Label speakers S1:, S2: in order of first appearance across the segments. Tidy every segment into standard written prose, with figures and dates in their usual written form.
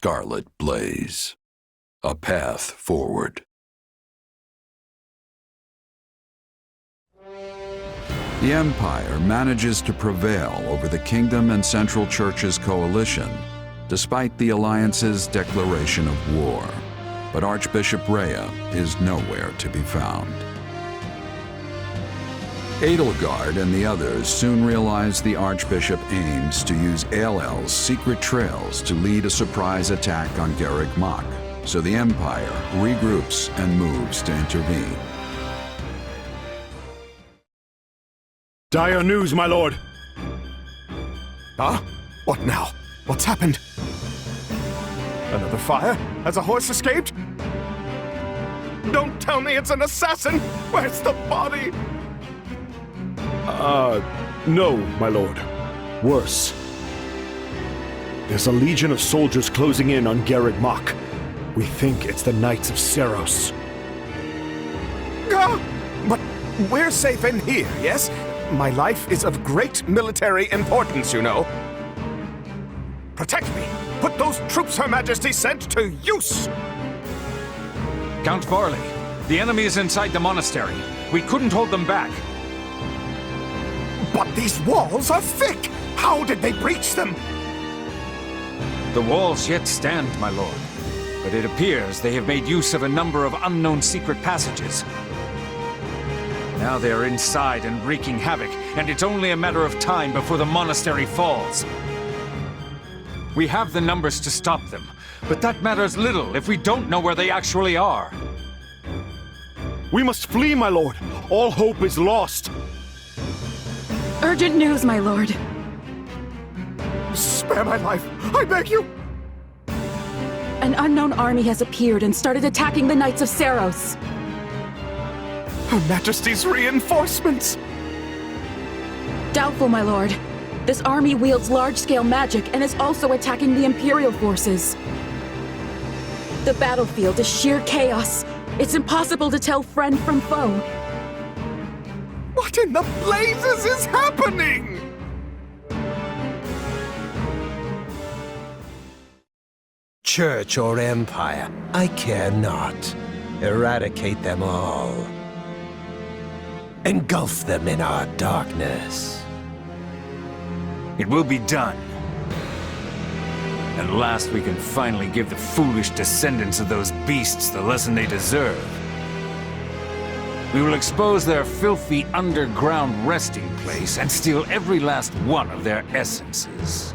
S1: scarlet blaze. A path forward. The Empire manages to prevail over the Kingdom and Central Church's coalition, despite the Alliance's declaration of war. But Archbishop Rhea is nowhere to be found. Edelgard and the others soon realize the Archbishop aims to use Aelel's secret trails to lead a surprise attack on Garreg Mach, so the Empire regroups and moves to intervene.
S2: Dire news, my lord!
S3: Huh? What now? What's happened? Another fire? Has a horse escaped? Don't tell me it's an assassin! Where's the body?
S2: No, my lord. Worse. There's a legion of soldiers closing in on Garreg Mach. We think it's the Knights of Seiros.
S3: But we're safe in here, yes? My life is of great military importance, you know. Protect me! Put those troops Her Majesty sent to use!
S4: Count Varley, the enemy is inside the monastery. We couldn't hold them back.
S3: But these walls are thick! How did they breach them?
S4: The walls yet stand, my lord. But it appears they have made use of a number of unknown secret passages. Now they are inside and wreaking havoc, and it's only a matter of time before the monastery falls. We have the numbers to stop them, but that matters little if we don't know where they actually are.
S2: We must flee, my lord! All hope is lost!
S5: Urgent news, my lord.
S3: Spare my life, I beg you!
S5: An unknown army has appeared and started attacking the Knights of Seiros.
S3: Her Majesty's reinforcements!
S5: Doubtful, my lord. This army wields large-scale magic and is also attacking the Imperial forces. The battlefield is sheer chaos. It's impossible to tell friend from foe.
S3: What in the blazes is happening?
S6: Church or Empire, I care not. Eradicate them all. Engulf them in our darkness.
S4: It will be done. At last we can finally give the foolish descendants of those beasts the lesson they deserve. We will expose their filthy underground resting place and steal every last one of their essences.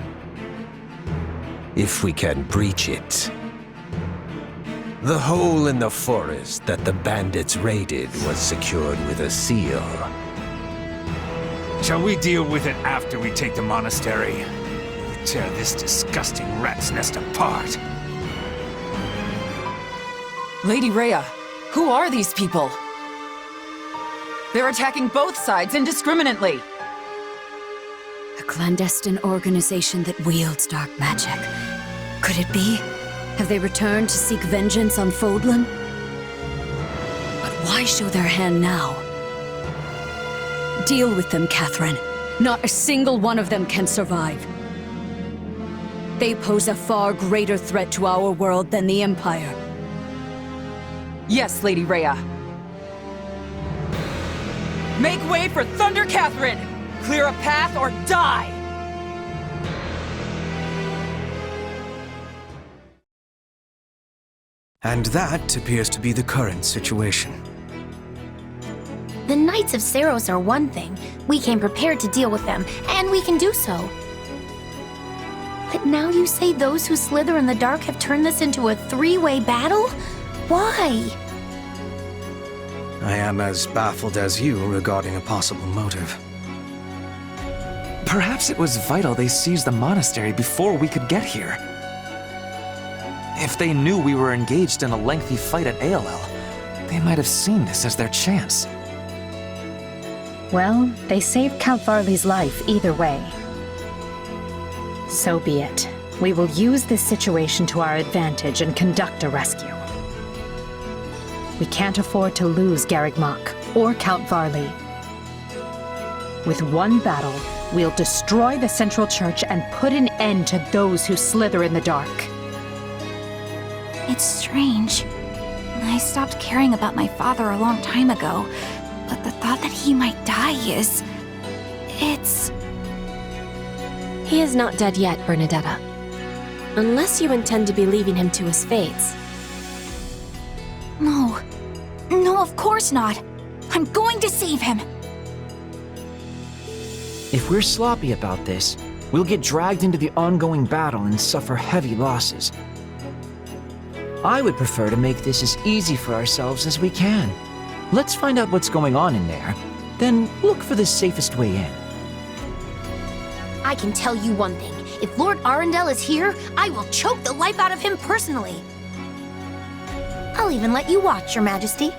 S6: If we can breach it. The hole in the forest that the bandits raided was secured with a seal.
S4: Shall we deal with it after we take the monastery? We'll tear this disgusting rat's nest apart.
S7: Lady Rhea, who are these people? They're attacking both sides indiscriminately.
S8: A clandestine organization that wields dark magic. Could it be? Have they returned to seek vengeance on Fodlan? But why show their hand now? Deal with them, Catherine. Not a single one of them can survive. They pose a far greater threat to our world than the Empire.
S7: Yes, Lady Rhea. Make way for Thunder Catherine! Clear a path or die!
S9: And that appears to be the current situation.
S10: The Knights of Seiros are one thing. We came prepared to deal with them, and we can do so. But now you say those who slither in the dark have turned this into a three-way battle? Why?
S9: I am as baffled as you regarding a possible motive.
S11: Perhaps it was vital they seized the monastery before we could get here. If they knew we were engaged in a lengthy fight at Aelel, they might have seen this as their chance.
S12: Well, they saved Count Varley's life either way. So be it. We will use this situation to our advantage and conduct a rescue. We can't afford to lose Garreg Mach or Count Varley. With one battle, we'll destroy the Central Church and put an end to those who slither in the dark.
S13: It's strange. I stopped caring about my father a long time ago, but the thought that he might die is... it's...
S14: He is not dead yet, Bernadetta. Unless you intend to be leaving him to his fates.
S13: No. No, of course not. I'm going to save him.
S15: If we're sloppy about this, we'll get dragged into the ongoing battle and suffer heavy losses. I would prefer to make this as easy for ourselves as we can. Let's find out what's going on in there, then look for the safest way in.
S10: I can tell you one thing. If Lord Arundel is here, I will choke the life out of him personally. I'll even let you watch, Your Majesty.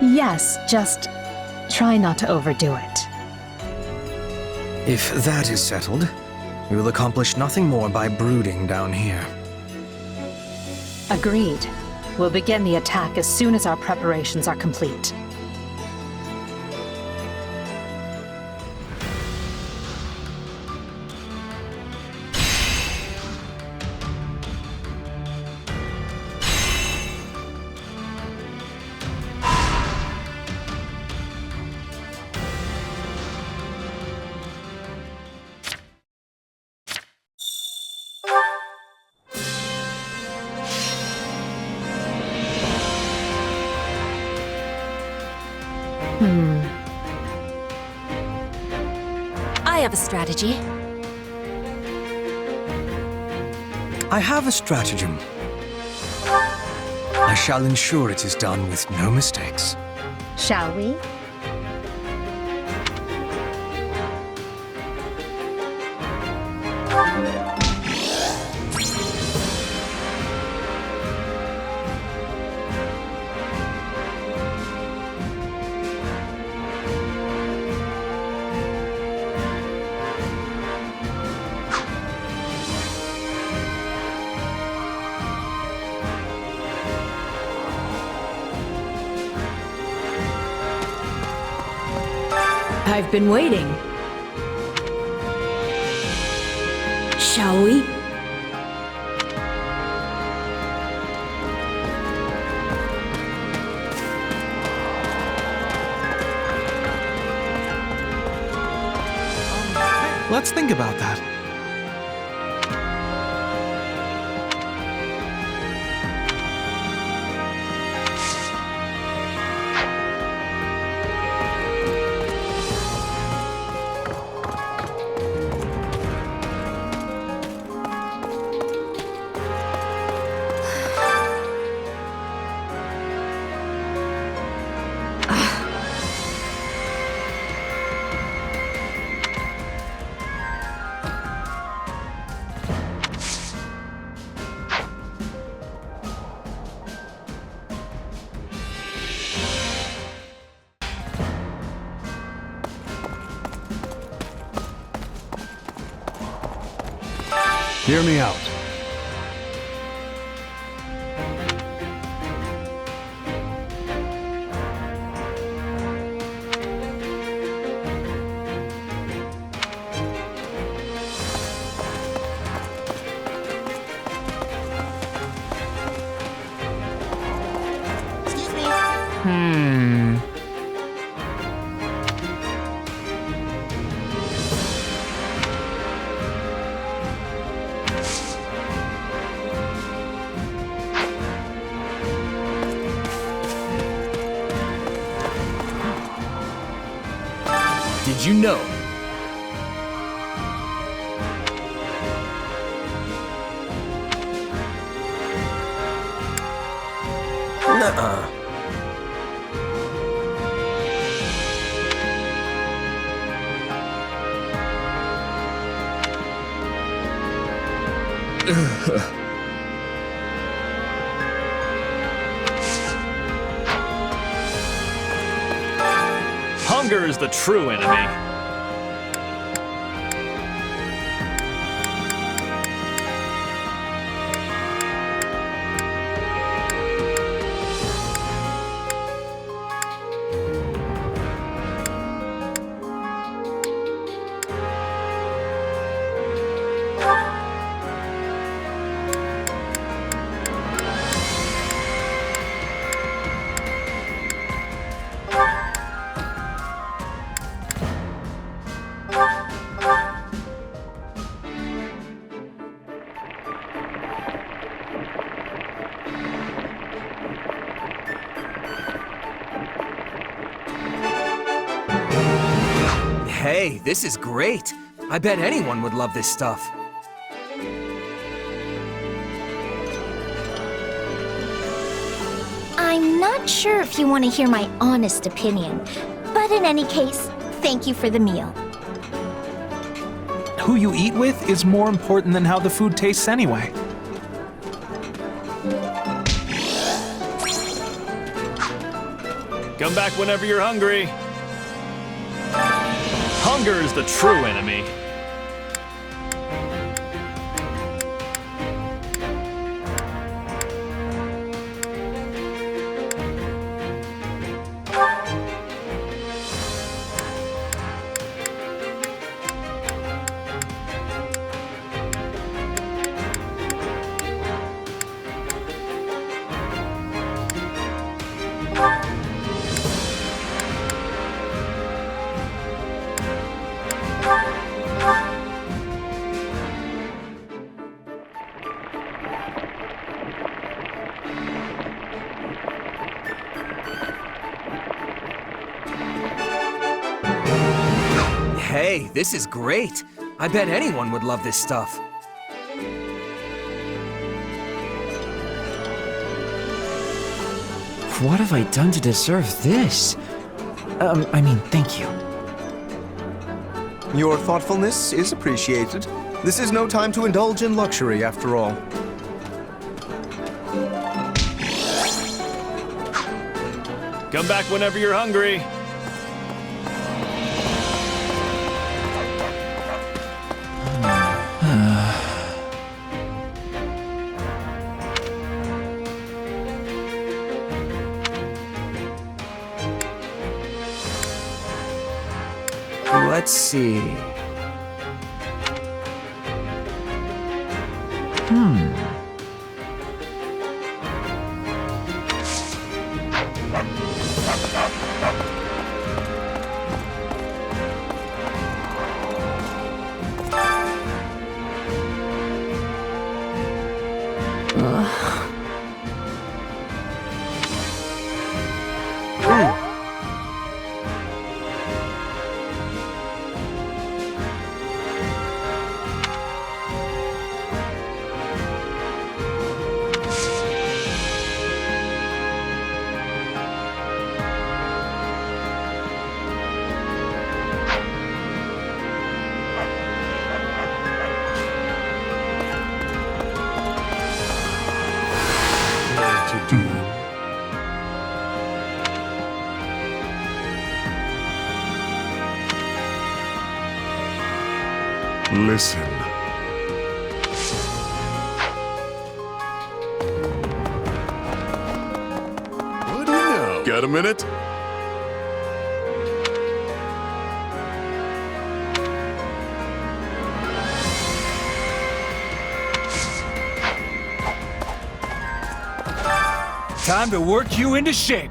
S12: Yes, just try not to overdo it.
S9: If that is settled, we will accomplish nothing more by brooding down here.
S12: Agreed. We'll begin the attack as soon as our preparations are complete.
S14: I have a strategy.
S9: I have a stratagem. I shall ensure it is done with no mistakes.
S12: Shall we?
S5: I've been waiting. Shall we?
S11: Let's think about that.
S2: Hear me out.
S10: Excuse me.
S2: Did you know?
S6: Nuh-uh.
S2: Hunger is the true enemy.
S15: Hey, this is great. I bet anyone would love this stuff.
S10: I'm not sure if you want to hear my honest opinion, but in any case, thank you for the meal.
S11: Who you eat with is more important than how the food tastes anyway.
S2: Come back whenever you're hungry. Hunger is the true enemy.
S15: Hey, this is great. I bet anyone would love this stuff. What have I done to deserve this? Thank you.
S16: Your thoughtfulness is appreciated. This is no time to indulge in luxury, after all.
S2: Come back whenever you're hungry.
S15: Let's see.
S3: Listen. What do you know? Got a minute?
S4: Time to work you into shape.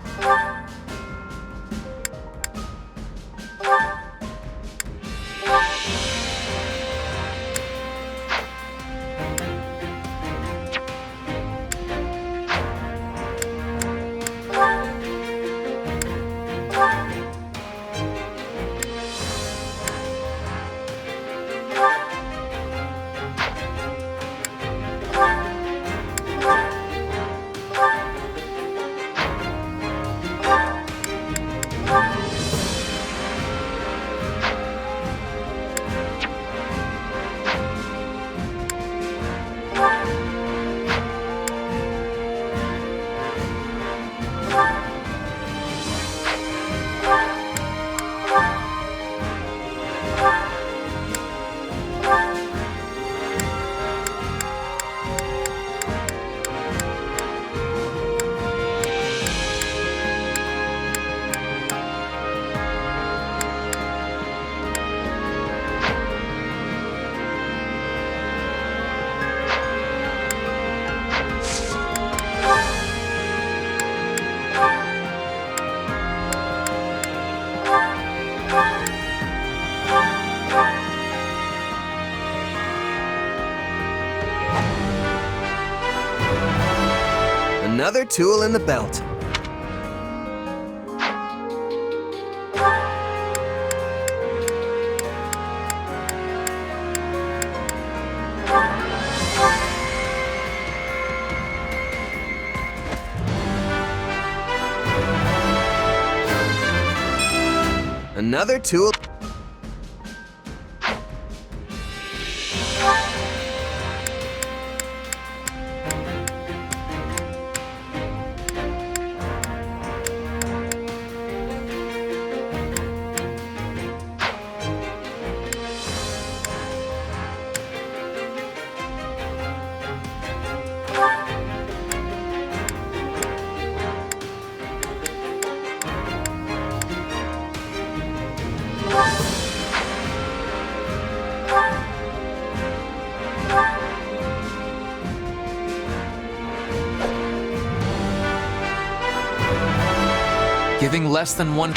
S16: Another tool in the belt. Another tool.
S11: Giving less than one...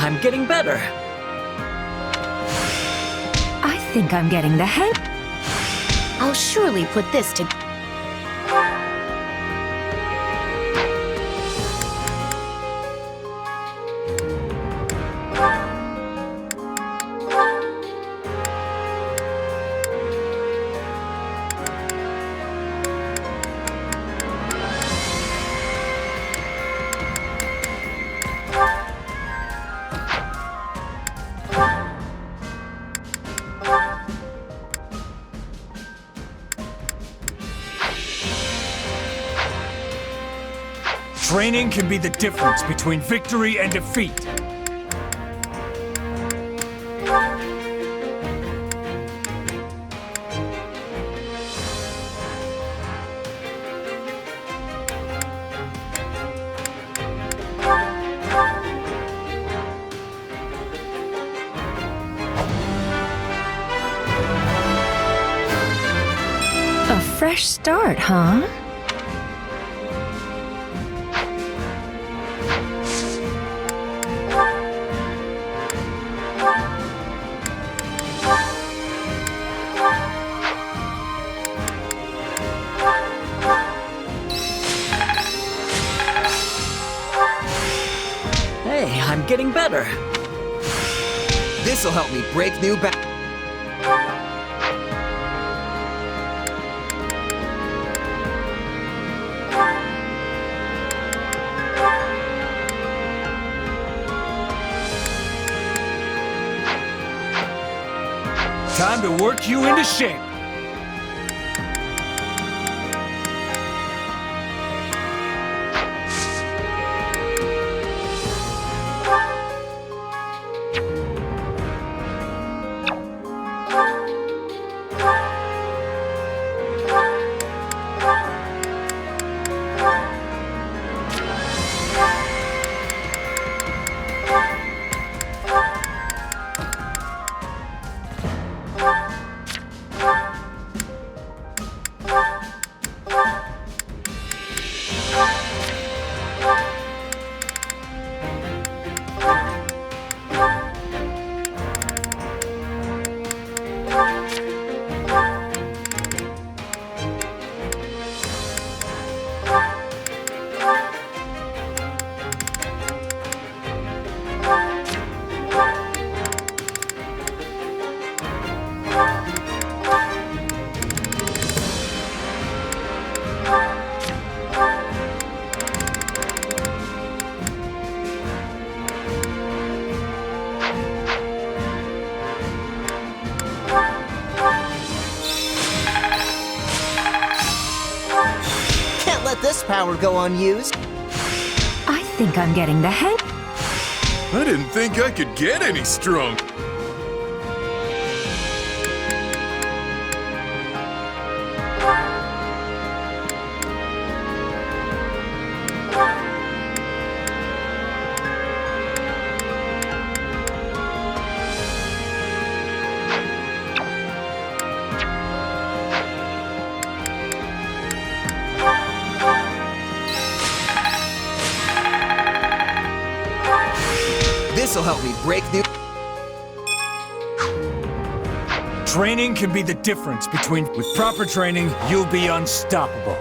S15: I'm getting better.
S8: I think I'm getting the hang.
S10: I'll surely put this to...
S17: Training can be the difference between victory and defeat.
S12: A fresh start, huh?
S15: Hey, I'm getting better.
S16: This'll help me break new
S17: Time to work you into shape.
S15: let this power go unused.
S8: I think I'm getting the hang.
S18: I didn't think I could get any stronger.
S15: This'll help me break through.
S17: Training can be the difference between... With proper training, you'll be unstoppable.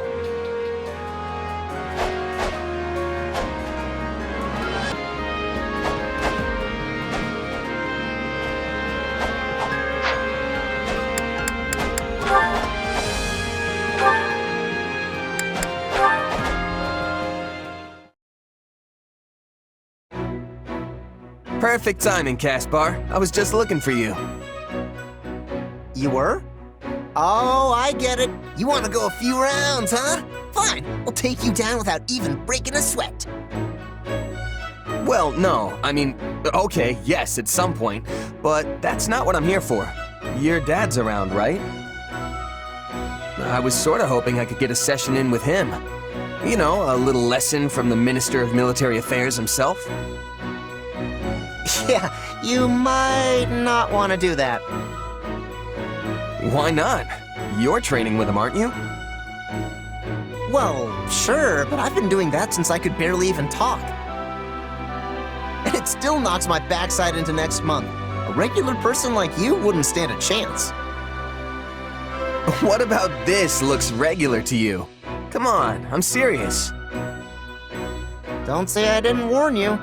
S16: Perfect timing, Caspar. I was just looking for you.
S15: You were? Oh, I get it. You want to go a few rounds, huh? Fine, we'll take you down without even breaking a sweat.
S16: Well, no. I mean, okay, yes, at some point. But that's not what I'm here for. Your dad's around, right? I was sort of hoping I could get a session in with him. You know, a little lesson from the Minister of Military Affairs himself.
S15: Yeah, you might not want to do that.
S16: Why not? You're training with him, aren't you?
S15: Well, sure, but I've been doing that since I could barely even talk. And it still knocks my backside into next month. A regular person like you wouldn't stand a chance.
S16: What about this looks regular to you? Come on, I'm serious.
S15: Don't say I didn't warn you.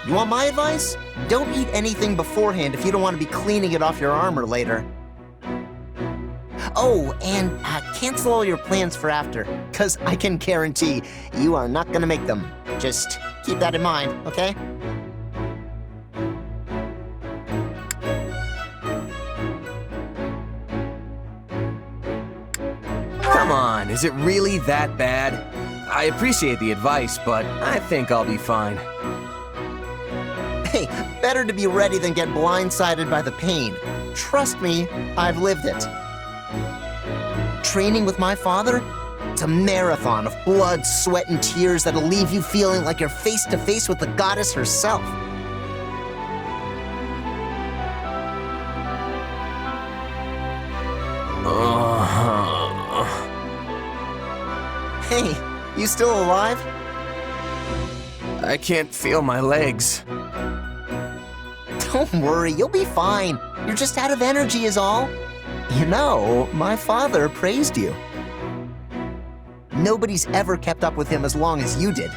S15: You want my advice? Don't eat anything beforehand if you don't want to be cleaning it off your armor later. Oh, and cancel all your plans for after, because I can guarantee you are not going to make them. Just keep that in mind, okay?
S16: Come on, is it really that bad? I appreciate the advice, but I think I'll be fine.
S15: Hey, better to be ready than get blindsided by the pain. Trust me, I've lived it. Training with my father? It's a marathon of blood, sweat, and tears that'll leave you feeling like you're face to face with the goddess herself. Hey, you still alive?
S16: I can't feel my legs.
S15: Don't worry, you'll be fine. You're just out of energy is all. You know, my father praised you. Nobody's ever kept up with him as long as you did.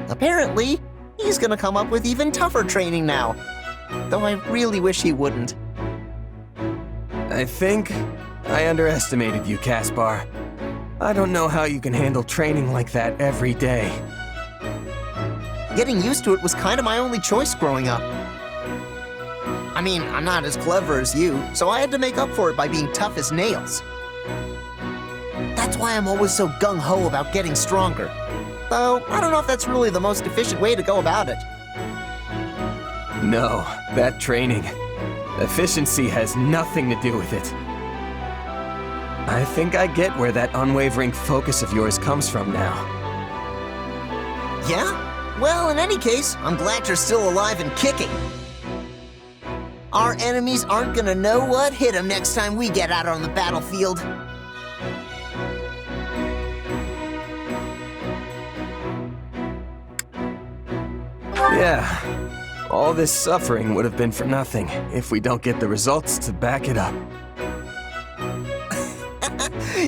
S15: Apparently, he's gonna come up with even tougher training now. Though I really wish he wouldn't.
S16: I think I underestimated you, Caspar. I don't know how you can handle training like that every day.
S15: Getting used to it was kind of my only choice growing up. I mean, I'm not as clever as you, so I had to make up for it by being tough as nails. That's why I'm always so gung-ho about getting stronger. Though, I don't know if that's really the most efficient way to go about it.
S16: No, that training. Efficiency has nothing to do with it. I think I get where that unwavering focus of yours comes from now.
S15: Yeah? Well, in any case, I'm glad you're still alive and kicking. Our enemies aren't gonna know what hit them next time we get out on the battlefield.
S16: Yeah, all this suffering would have been for nothing if we don't get the results to back it up.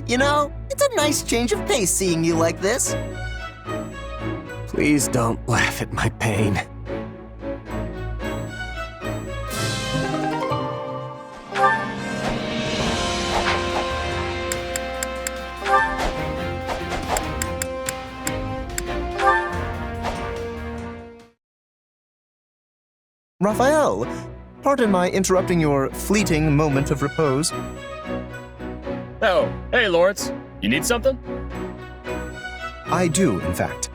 S15: You know, it's a nice change of pace seeing you like this.
S16: Please don't laugh at my pain.
S2: Raphael, pardon my interrupting your fleeting moment of repose.
S19: Oh, hey Lawrence. You need something?
S9: I do, in fact.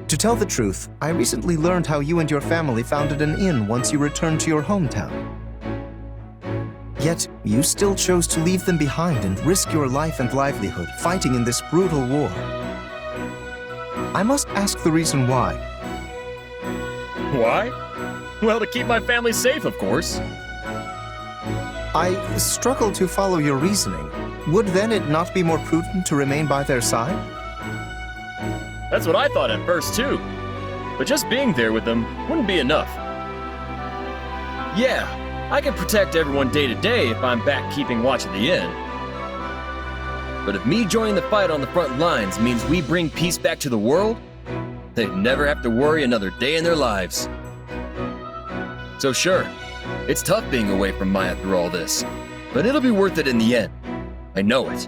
S9: To tell the truth, I recently learned how you and your family founded an inn once you returned to your hometown. Yet, you still chose to leave them behind and risk your life and livelihood fighting in this brutal war. I must ask the reason why.
S19: Why? Well, to keep my family safe, of course.
S9: I struggle to follow your reasoning. Would then it not be more prudent to remain by their side?
S19: That's what I thought at first, too. But just being there with them wouldn't be enough. Yeah, I can protect everyone day to day if I'm back keeping watch at the inn. But if me joining the fight on the front lines means we bring peace back to the world, they'd never have to worry another day in their lives. So sure, it's tough being away from Maya through all this, but it'll be worth it in the end. I know it.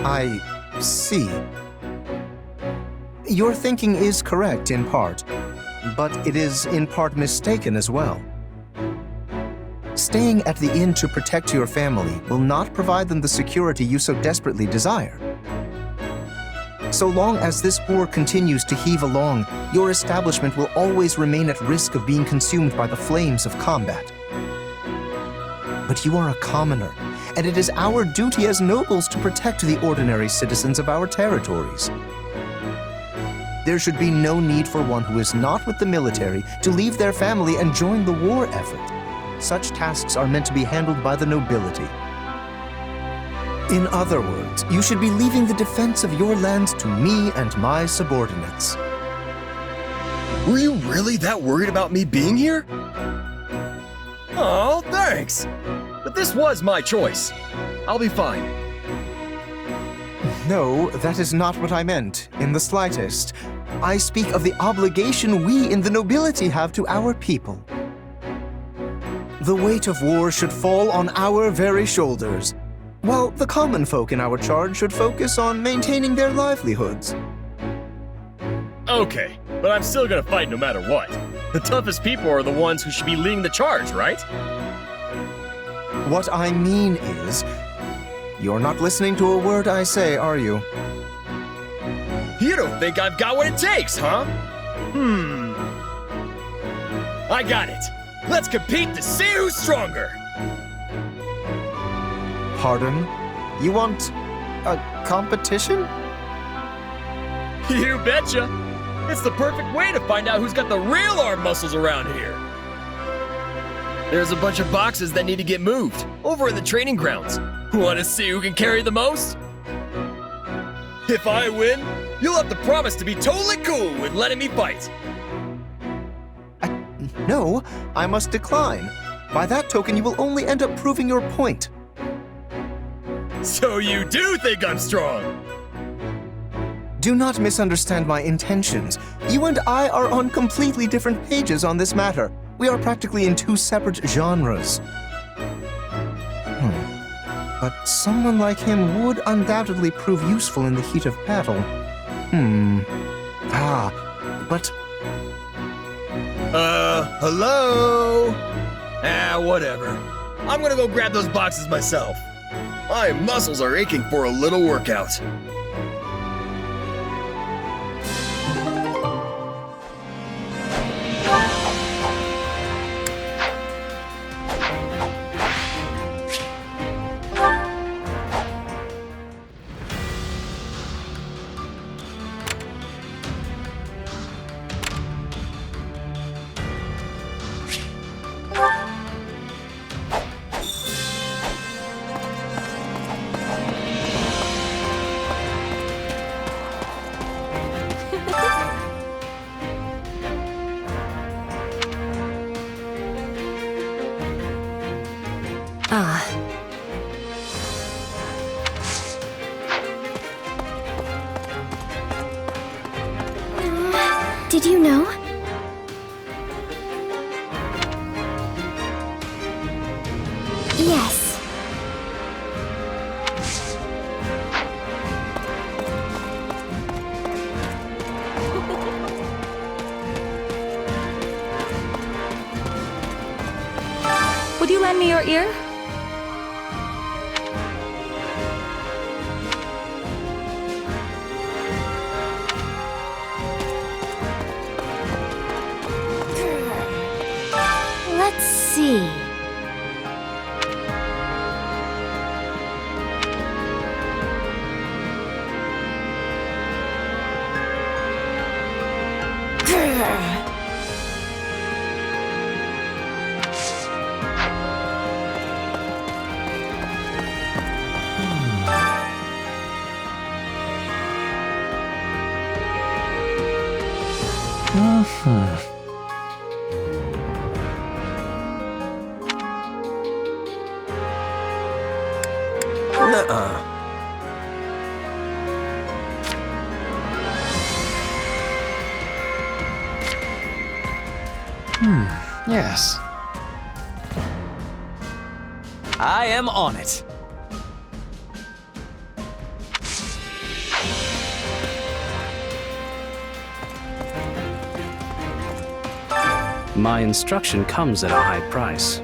S9: I see. Your thinking is correct in part, but it is in part mistaken as well. Staying at the inn to protect your family will not provide them the security you so desperately desire. So long as this war continues to heave along, your establishment will always remain at risk of being consumed by the flames of combat. But you are a commoner, and it is our duty as nobles to protect the ordinary citizens of our territories. There should be no need for one who is not with the military to leave their family and join the war effort. Such tasks are meant to be handled by the nobility. In other words, you should be leaving the defense of your lands to me and my subordinates.
S19: Were you really that worried about me being here? Oh, thanks! But this was my choice. I'll be fine.
S9: No, that is not what I meant, in the slightest. I speak of the obligation we in the nobility have to our people. The weight of war should fall on our very shoulders, while the common folk in our charge should focus on maintaining their livelihoods.
S19: Okay, but I'm still gonna fight no matter what. The toughest people are the ones who should be leading the charge, right?
S9: What I mean is, you're not listening to a word I say, are you?
S19: You don't think I've got what it takes, huh? I got it. Let's compete to see who's stronger.
S9: Pardon? You want a competition?
S19: You betcha. It's the perfect way to find out who's got the real arm muscles around here. There's a bunch of boxes that need to get moved over in the training grounds. Want to see who can carry the most? If I win, you'll have to promise to be totally cool with letting me fight.
S9: No, I must decline. By that token, you will only end up proving your point.
S19: So you do think I'm strong?
S9: Do not misunderstand my intentions. You and I are on completely different pages on this matter. We are practically in two separate genres. But someone like him would undoubtedly prove useful in the heat of battle. But...
S19: hello? Whatever. I'm gonna go grab those boxes myself. My muscles are aching for a little workout.
S10: Did you know? Yes.
S13: Would you lend me your ear?
S16: Nuh-uh.
S11: Yes. I am on it.
S20: My instruction comes at a high price.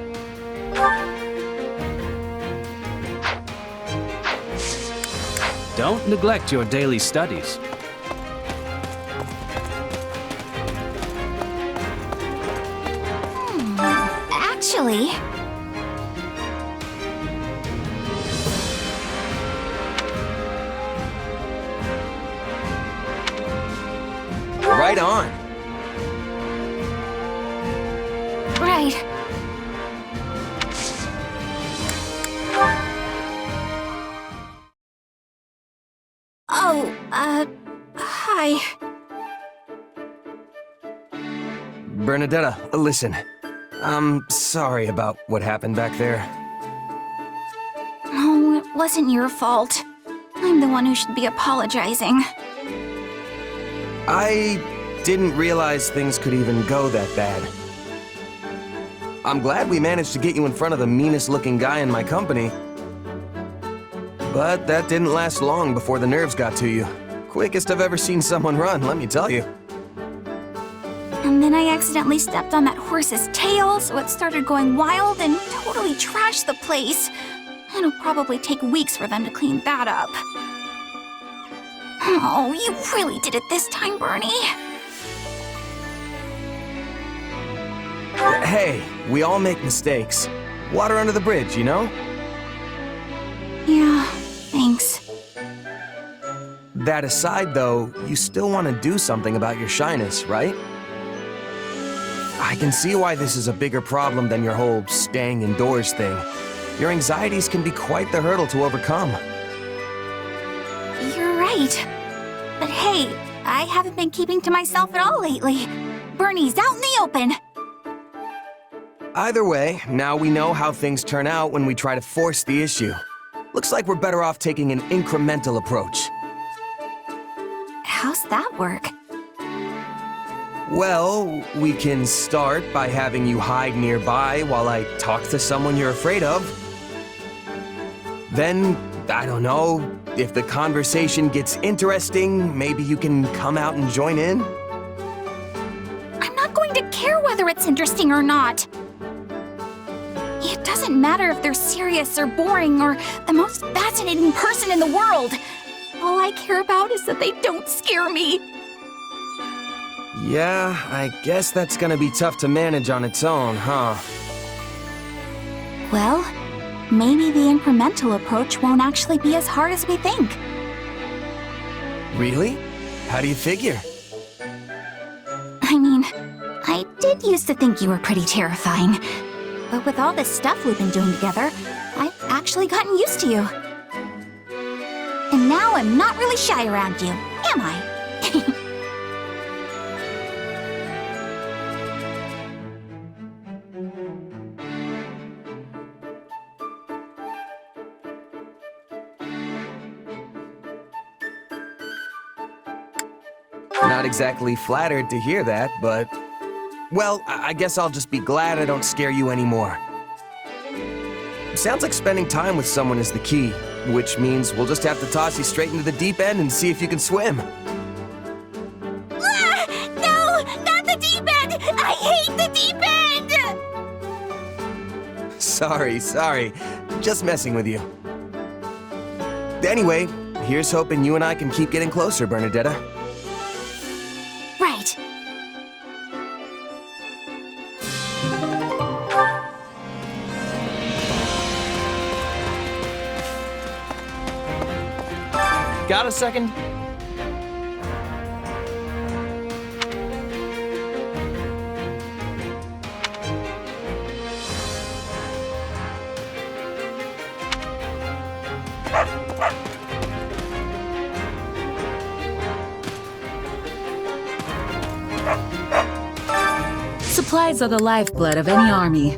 S20: Don't neglect your daily studies.
S13: Actually,
S16: Right on.
S13: right. Oh, hi.
S16: Bernadetta, listen. I'm sorry about what happened back there.
S13: Oh, it wasn't your fault. I'm the one who should be apologizing.
S16: I didn't realize things could even go that bad. I'm glad we managed to get you in front of the meanest looking guy in my company. But that didn't last long before the nerves got to you. Quickest I've ever seen someone run, let me tell you.
S13: And then I accidentally stepped on that horse's tail, so it started going wild and totally trashed the place. It'll probably take weeks for them to clean that up. Oh, you really did it this time, Bernie.
S16: Hey, we all make mistakes. Water under the bridge, you know?
S13: Yeah, thanks.
S16: That aside, though, you still want to do something about your shyness, right? I can see why this is a bigger problem than your whole staying indoors thing. Your anxieties can be quite the hurdle to overcome.
S13: You're right. But hey, I haven't been keeping to myself at all lately. Bernie's out in the open.
S16: Either way, now we know how things turn out when we try to force the issue. Looks like we're better off taking an incremental approach.
S13: How's that work?
S16: Well, we can start by having you hide nearby while I talk to someone you're afraid of. Then, I don't know, if the conversation gets interesting, maybe you can come out and join in?
S13: I'm not going to care whether it's interesting or not. It doesn't matter if they're serious or boring or the most fascinating person in the world. All I care about is that they don't scare me.
S16: Yeah, I guess that's gonna be tough to manage on its own, huh?
S13: Well, maybe the incremental approach won't actually be as hard as we think.
S16: Really? How do you figure?
S13: I mean, I did used to think you were pretty terrifying. But with all this stuff we've been doing together, I've actually gotten used to you. And now I'm not really shy around you, am I?
S16: Not exactly flattered to hear that, but... Well, I guess I'll just be glad I don't scare you anymore. Sounds like spending time with someone is the key, which means we'll just have to toss you straight into the deep end and see if you can swim.
S13: Ah, no, not the deep end! I hate the deep end!
S16: Sorry. Just messing with you. Anyway, here's hoping you and I can keep getting closer, Bernadetta.
S13: Right.
S15: Got a second?
S5: Supplies are the lifeblood of any army.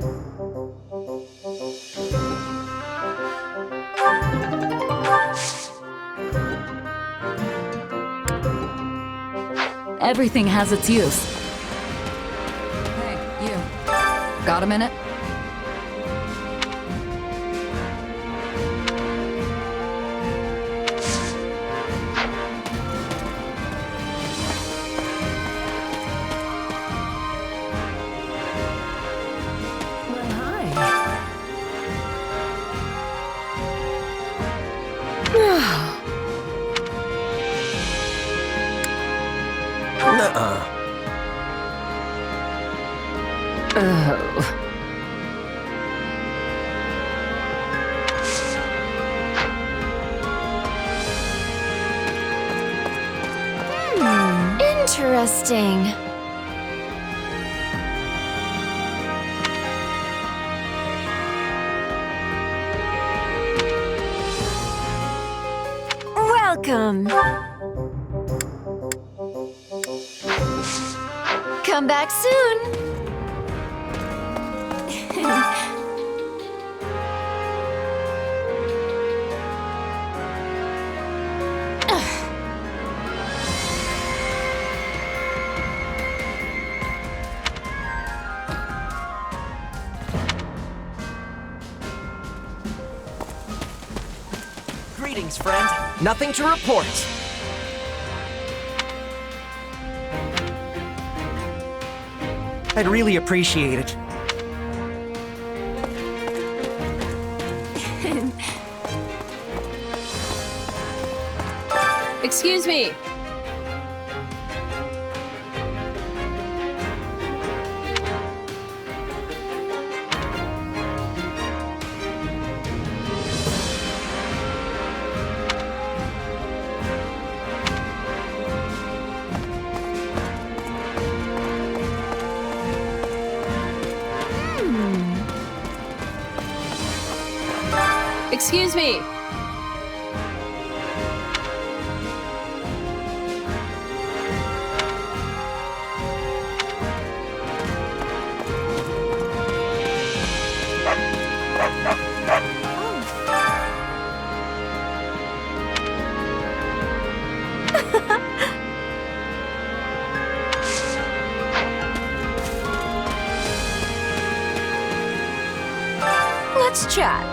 S5: Everything has its use. Hey, you. Got a minute?
S14: Interesting. Welcome. Come back soon.
S15: Greetings, friend. Nothing to report. I'd really appreciate it.
S14: Excuse me. Excuse me. Let's chat.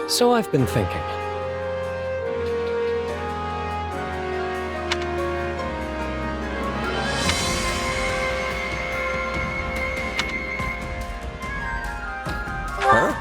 S20: So I've been thinking.
S16: Huh?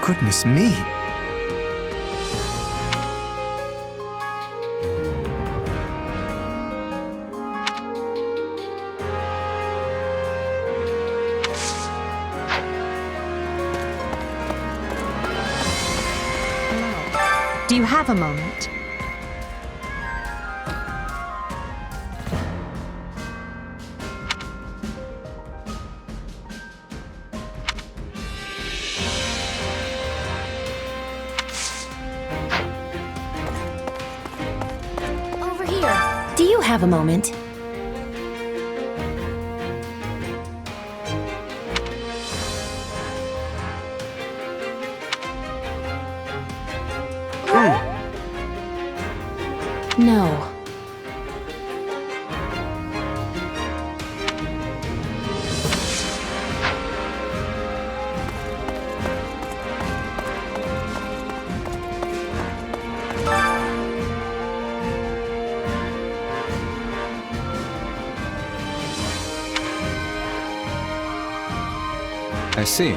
S9: Goodness me.
S12: you have a moment?
S10: Over here.
S14: Do you have a moment? No.
S4: I see.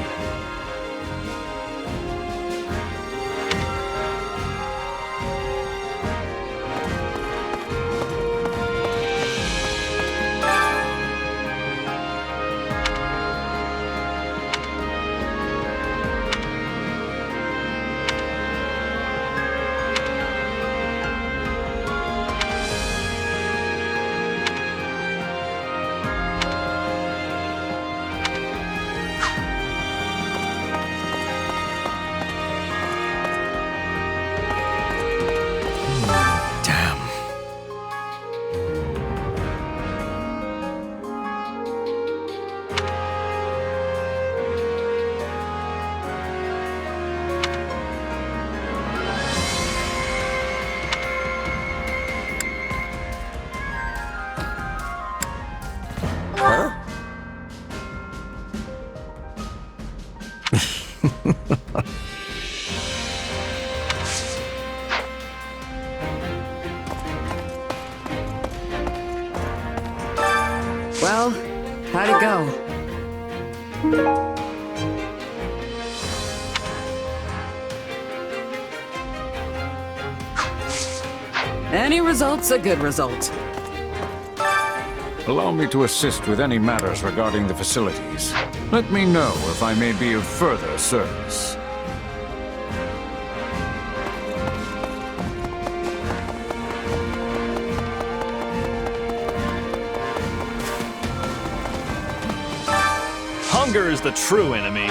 S7: Well, how'd it go? Any result's a good result.
S4: Allow me to assist with any matters regarding the facilities. Let me know if I may be of further service.
S21: Hunger is the true enemy.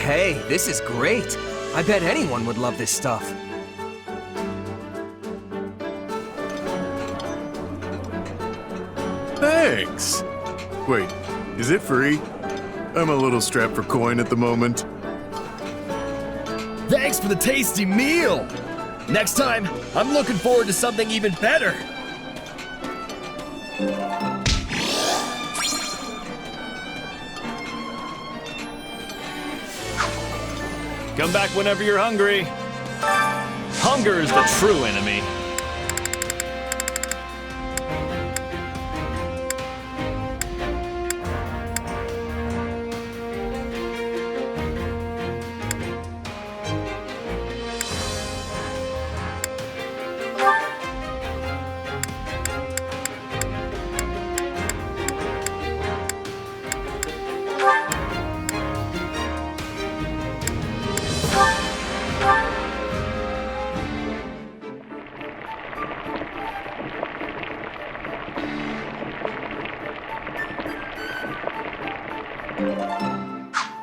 S16: Hey, this is great. I bet anyone would love this stuff.
S18: Thanks! Wait, is it free? I'm a little strapped for coin at the moment.
S19: Thanks for the tasty meal! Next time, I'm looking forward to something even better! Come back whenever you're hungry. Hunger is the true enemy.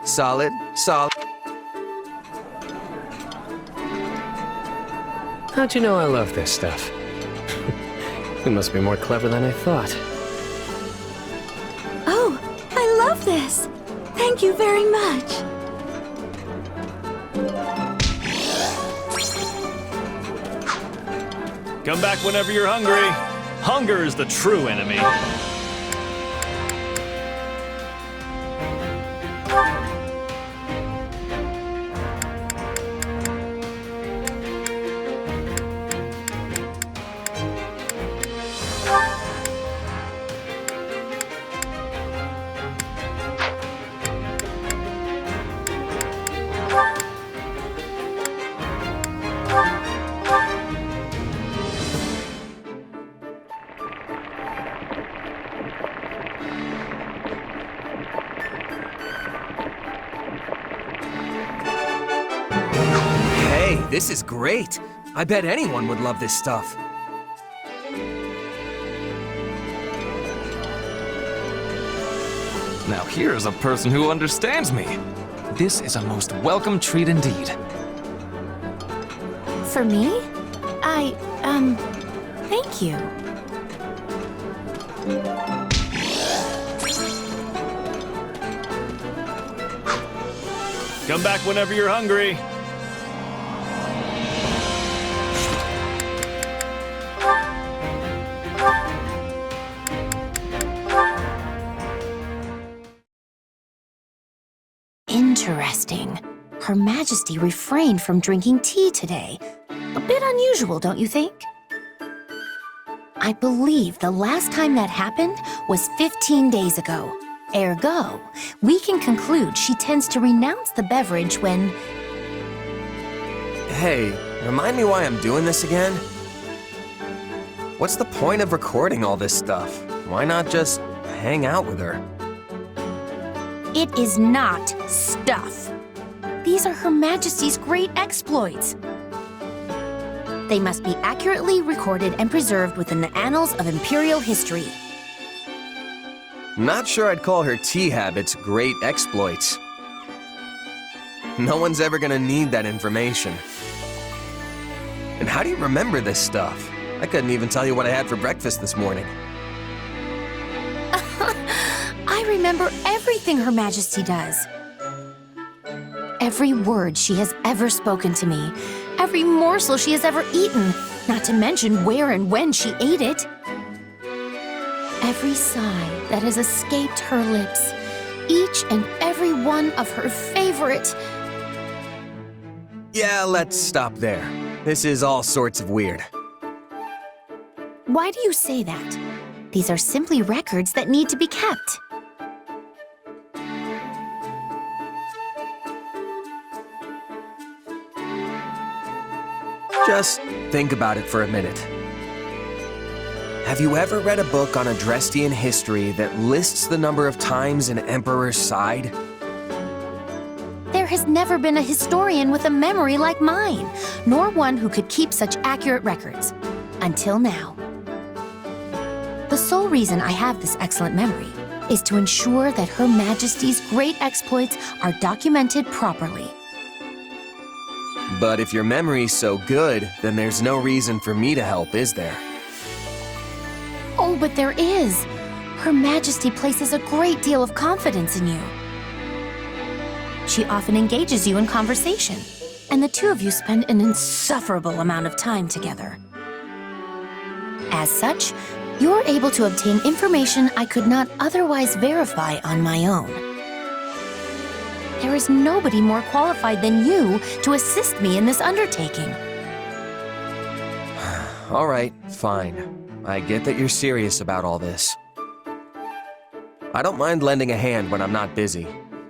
S16: Solid, solid.
S20: How'd you know I love this stuff? You must be more clever than I thought.
S13: Oh, I love this! Thank you very much!
S19: Come back whenever you're hungry.
S21: Hunger is the true enemy.
S16: Hey, this is great. I bet anyone would love this stuff.
S11: Now here's a person who understands me. This is a most welcome treat indeed.
S13: For me? Thank you.
S21: Come back whenever you're hungry.
S10: Interesting. Her Majesty refrained from drinking tea today. A bit unusual, don't you think? I believe the last time that happened was 15 days ago. Ergo, we can conclude she tends to renounce the beverage when...
S16: Hey, remind me why I'm doing this again? What's the point of recording all this stuff? Why not just hang out with her?
S10: It is not stuff. These are Her Majesty's great exploits. They must be accurately recorded and preserved within the annals of Imperial history.
S16: Not sure I'd call her tea habits great exploits. No one's ever gonna need that information. And how do you remember this stuff? I couldn't even tell you what I had for breakfast this morning.
S10: I remember everything Her Majesty does. Every word she has ever spoken to me, every morsel she has ever eaten, not to mention where and when she ate it. Every sigh that has escaped her lips, each and every one of her favorite...
S16: Yeah, let's stop there. This is all sorts of weird.
S10: Why do you say that? These are simply records that need to be kept.
S16: Just think about it for a minute. Have you ever read a book on Adrestian history that lists the number of times an emperor sighed?
S10: There has never been a historian with a memory like mine, nor one who could keep such accurate records. Until now. The sole reason I have this excellent memory is to ensure that Her Majesty's great exploits are documented properly.
S16: But if your memory's so good, then there's no reason for me to help, is there?
S10: Oh, but there is. Her Majesty places a great deal of confidence in you. She often engages you in conversation, and the two of you spend an insufferable amount of time together. As such, you're able to obtain information I could not otherwise verify on my own. There is nobody more qualified than you to assist me in this undertaking.
S16: All right, fine. I get that you're serious about all this. I don't mind lending a hand when I'm not busy,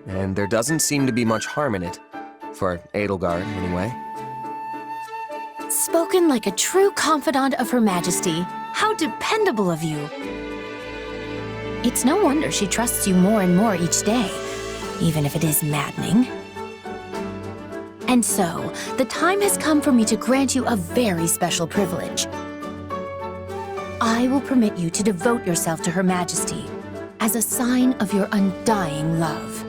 S16: and there doesn't seem to be much harm in it. For Edelgard, anyway.
S10: Spoken like a true confidant of Her Majesty. How dependable of you. It's no wonder she trusts you more and more each day, even if it is maddening. And so, the time has come for me to grant you a very special privilege. I will permit you to devote yourself to Her Majesty as a sign of your undying love.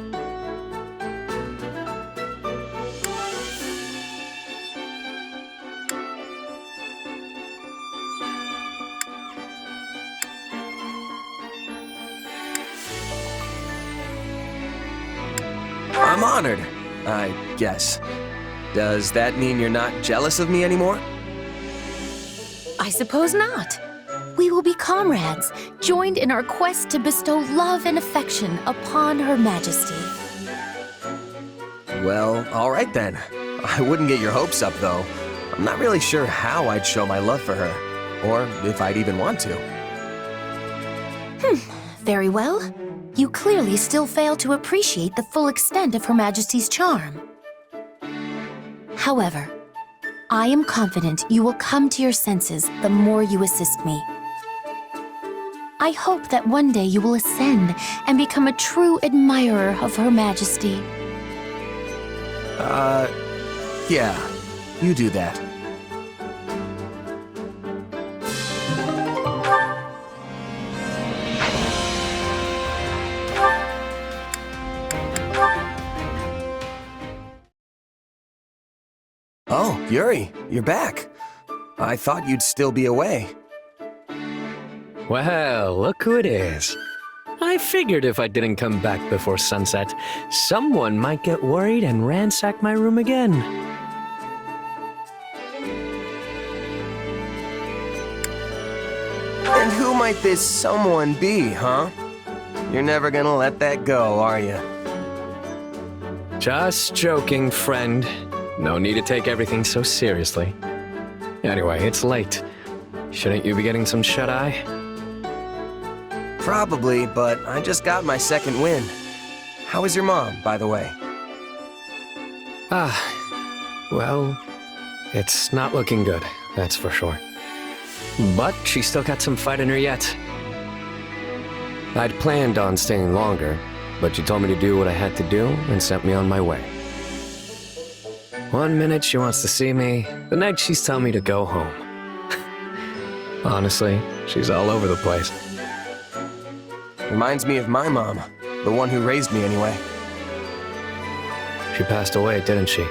S16: I'm honored, I guess. Does that mean you're not jealous of me anymore?
S10: I suppose not. We We will be comrades, joined in our quest to bestow love and affection upon Her Majesty.
S16: Well, alright then. I wouldn't get your hopes up, though. I'm not really sure how I'd show my love for her, or if I'd even want to.
S10: Very well. You clearly still fail to appreciate the full extent of Her Majesty's charm. However, I am confident you will come to your senses the more you assist me. I hope that one day you will ascend and become a true admirer of Her Majesty.
S16: Yeah, you do that. Oh, Yuri, you're back. I thought you'd still be away.
S20: Well, look who it is. I figured if I didn't come back before sunset, someone might get worried and ransack my room again.
S16: And who might this someone be, huh? You're never gonna let that go, are you?
S20: Just joking, friend. No need to take everything so seriously. Anyway, it's late. Shouldn't you be getting some shut-eye?
S16: Probably, but I just got my second win. How is your mom, by the way?
S20: Well, it's not looking good, that's for sure. But she's still got some fight in her yet. I'd planned on staying longer, but she told me to do what I had to do and sent me on my way. One minute she wants to see me, the next she's telling me to go home. Honestly, she's all over the place.
S16: Reminds me of my mom, the one who raised me anyway.
S20: She passed away, didn't she?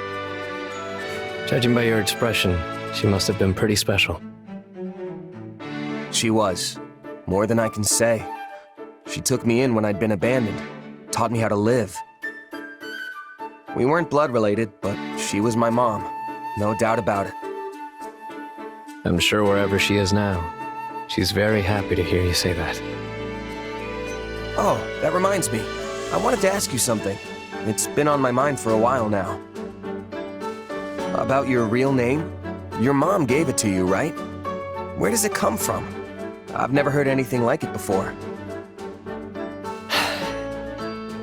S20: Judging by your expression, she must have been pretty special.
S16: She was. More than I can say. She took me in when I'd been abandoned, taught me how to live. We weren't blood related, but she was my mom. No doubt about it.
S20: I'm sure wherever she is now, she's very happy to hear you say that.
S16: Oh, that reminds me. I wanted to ask you something. It's been on my mind for a while now. About your real name? Your mom gave it to you, right? Where does it come from? I've never heard anything like it before.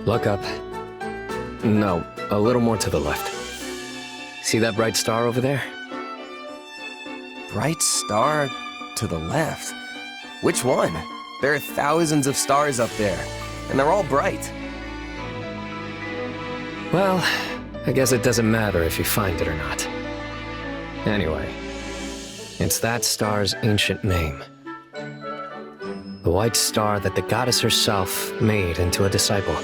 S20: Look up. No, a little more to the left. See that bright star over there?
S16: Bright star to the left? Which one? There are thousands of stars up there, and they're all bright.
S20: Well, I guess it doesn't matter if you find it or not. Anyway, it's that star's ancient name. The white star that the goddess herself made into a disciple.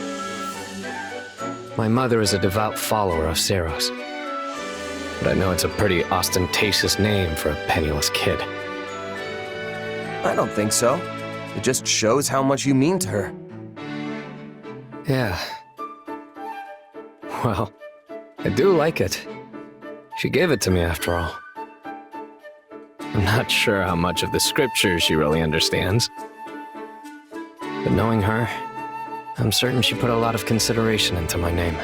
S20: My mother is a devout follower of Seros, but I know it's a pretty ostentatious name for a penniless kid.
S16: I don't think so. It just shows how much you mean to her.
S20: Yeah. Well, I do like it. She gave it to me after all. I'm not sure how much of the scriptures she really understands. But knowing her, I'm certain she put a lot of consideration into my name.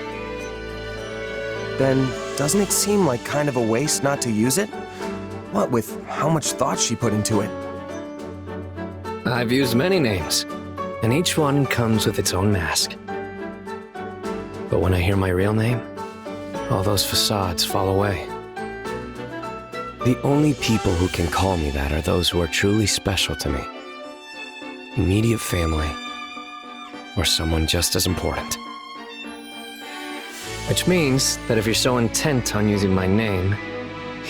S16: Then, doesn't it seem like kind of a waste not to use it? What with how much thought she put into it?
S20: I've used many names, and each one comes with its own mask. But when I hear my real name, all those facades fall away. The only people who can call me that are those who are truly special to me. Immediate family, or someone just as important. Which means that if you're so intent on using my name,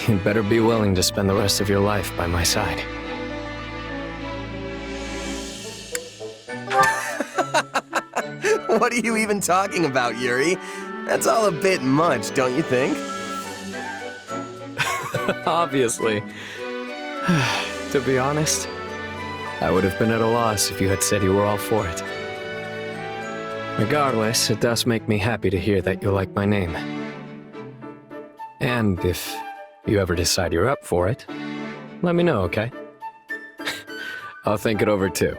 S20: you'd better be willing to spend the rest of your life by my side.
S16: What are you even talking about, Yuri? That's all a bit much, don't you think?
S20: Obviously. To be honest, I would have been at a loss if you had said you were all for it. Regardless, it does make me happy to hear that you like my name. And if you ever decide you're up for it, let me know, okay? I'll think it over too.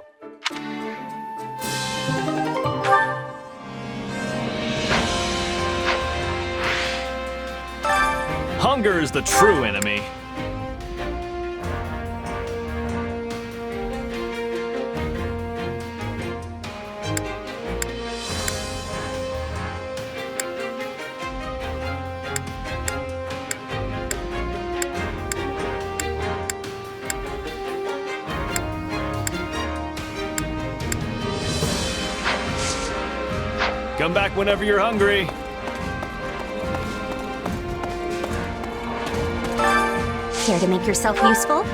S21: Hunger is the true enemy. Come back whenever you're hungry.
S13: Care to make yourself useful?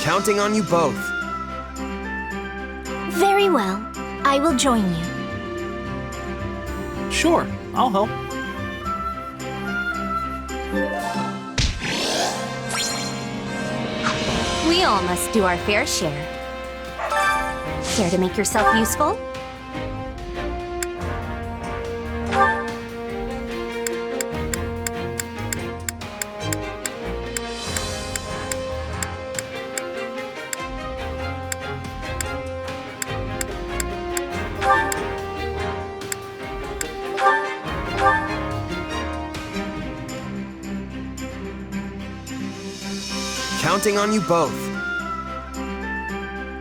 S16: Counting on you both.
S13: Very well. I will join you.
S11: Sure, I'll help.
S13: We all must do our fair share. Care to make yourself useful?
S16: Counting on you both.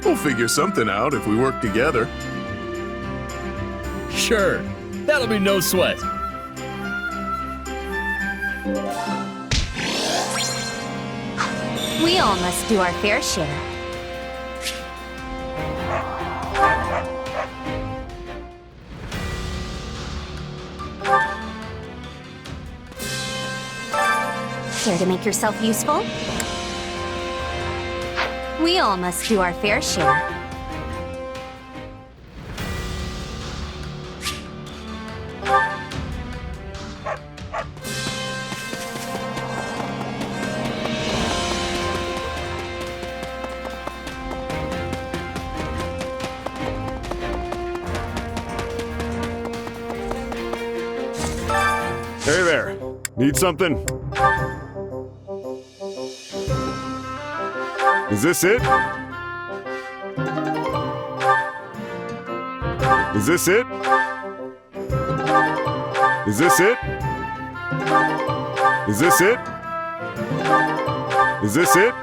S18: We'll figure something out if we work together.
S19: Sure, that'll be no sweat.
S13: We all must do our fair share. Care to make yourself useful? We all must do our fair share.
S2: Hey there. Need something? Is this it? Is this it? Is this it? Is this it? Is this it?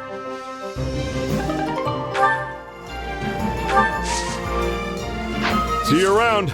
S2: See you around.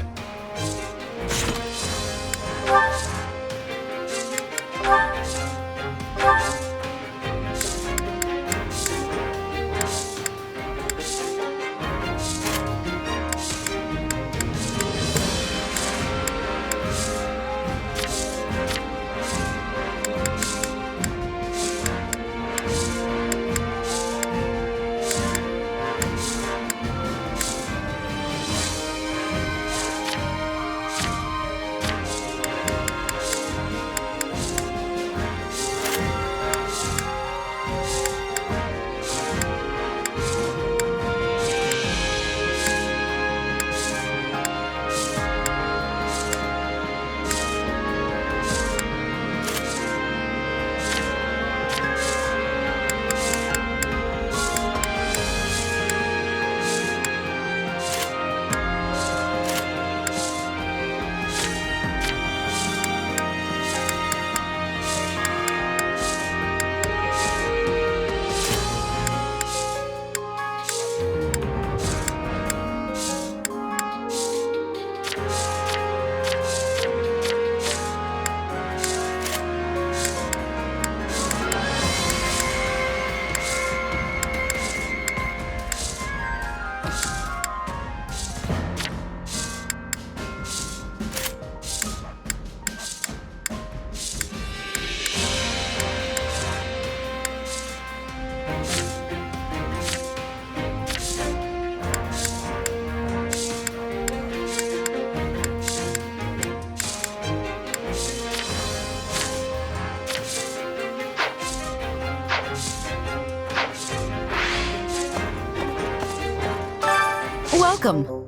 S7: Welcome.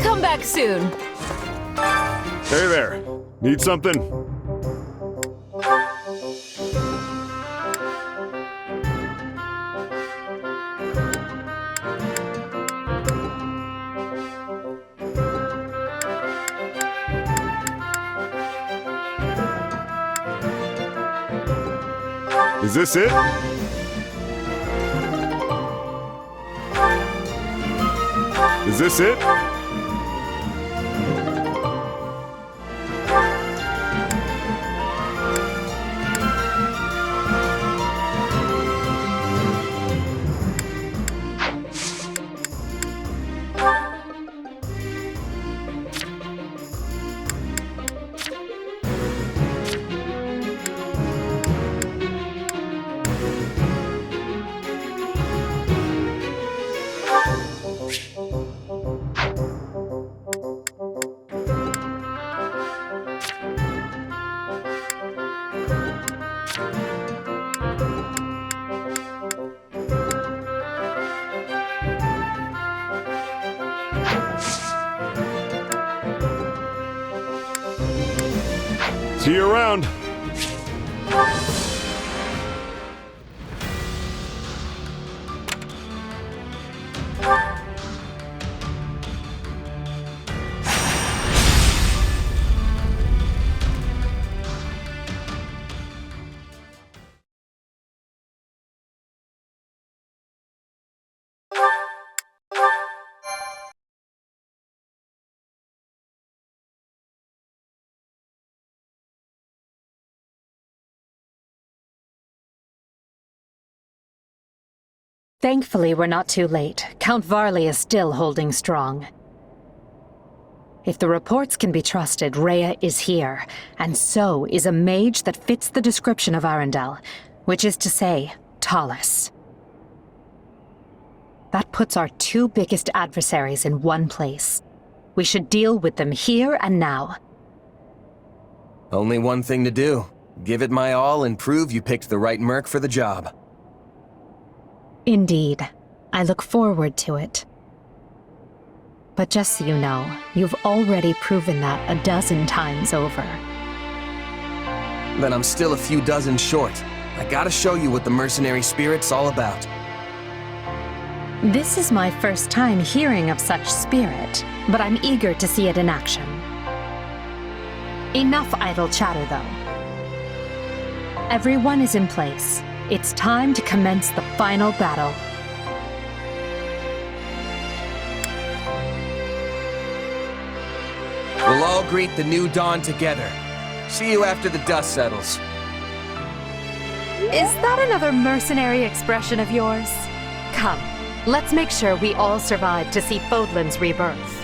S7: Come back soon.
S2: Hey there. Need something? Is this it? Is this it? See you around.
S12: Thankfully, we're not too late. Count Varley is still holding strong. If the reports can be trusted, Rhea is here, and so is a mage that fits the description of Arundel, which is to say, Tallis. That puts our two biggest adversaries in one place. We should deal with them here and now.
S16: Only one thing to do. Give it my all and prove you picked the right merc for the job.
S12: Indeed. I look forward to it. But just so you know, you've already proven that a dozen times over.
S16: Then I'm still a few dozen short. I gotta show you what the mercenary spirit's all about.
S12: This is my first time hearing of such spirit, but I'm eager to see it in action. Enough idle chatter, though. Everyone is in place. It's time to commence the final battle.
S16: We'll all greet the new dawn together. See you after the dust settles.
S12: Is that another mercenary expression of yours? Come, let's make sure we all survive to see Fodlan's rebirth.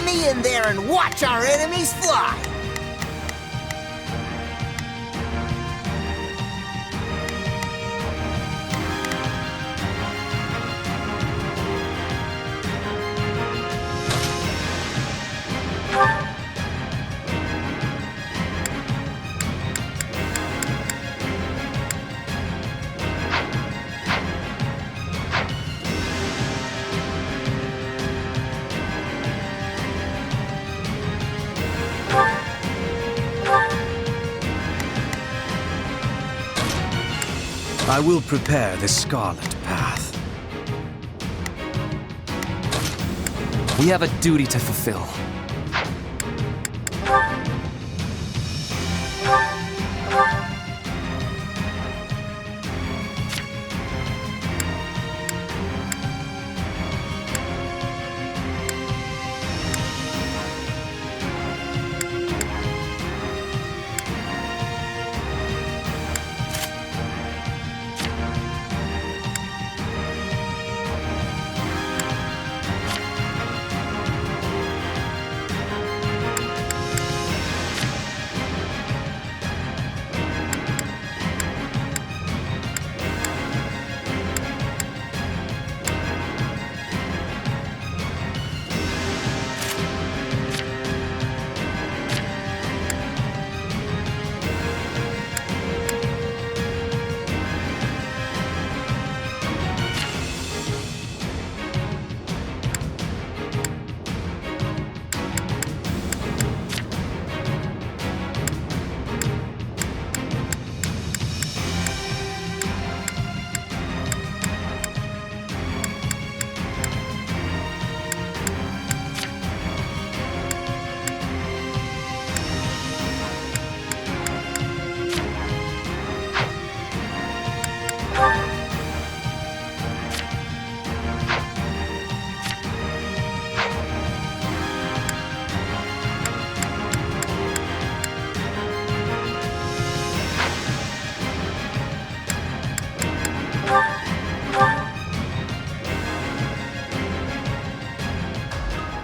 S1: me in there and watch our enemies fly!
S15: I will prepare the Scarlet Path.
S11: We have a duty to fulfill.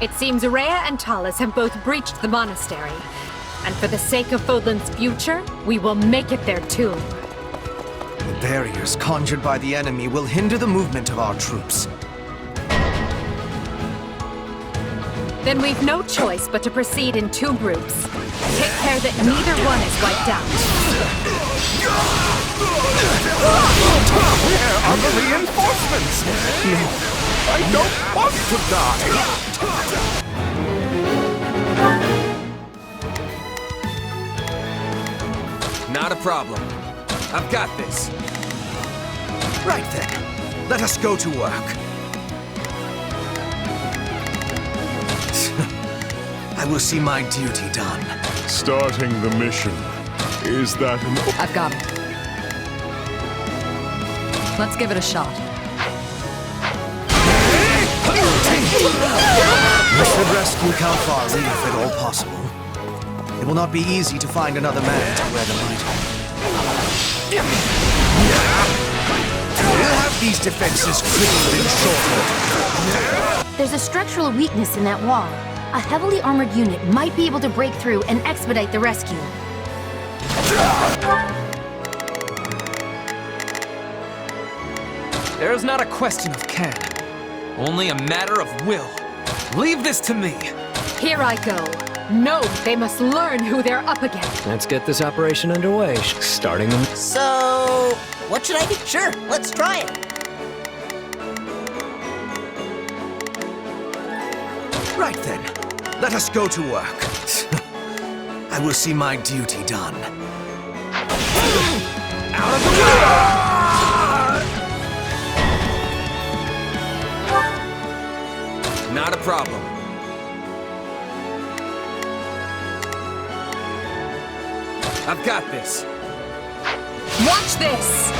S12: It seems Rhea and Talus have both breached the monastery. And for the sake of Fodlan's future, we will make it their tomb.
S9: The barriers conjured by the enemy will hinder the movement of our troops.
S12: Then we've no choice but to proceed in two groups. Take care that neither one is wiped out.
S3: Where are the reinforcements? No, I don't want to die!
S16: Not a problem. I've got this.
S9: Right then, let us go to work. I will see my duty done.
S18: Starting the mission. Is that an...
S7: I've got it. Let's give it a shot.
S9: We should rescue Count Farley if at all possible. It will not be easy to find another man to wear the mitre. We'll have these defenses crippled in short order.
S10: There's a structural weakness in that wall. A heavily armored unit might be able to break through and expedite the rescue.
S11: There is not a question of can, only a matter of will. Leave this to me.
S12: Here I go. No, they must learn who they're up against.
S20: Let's get this operation underway. Starting them.
S1: So, what should I do? Sure, let's try it.
S9: Right then, let us go to work. I will see my duty done. Out of the way!
S16: Not a problem. I've got this.
S12: Watch this!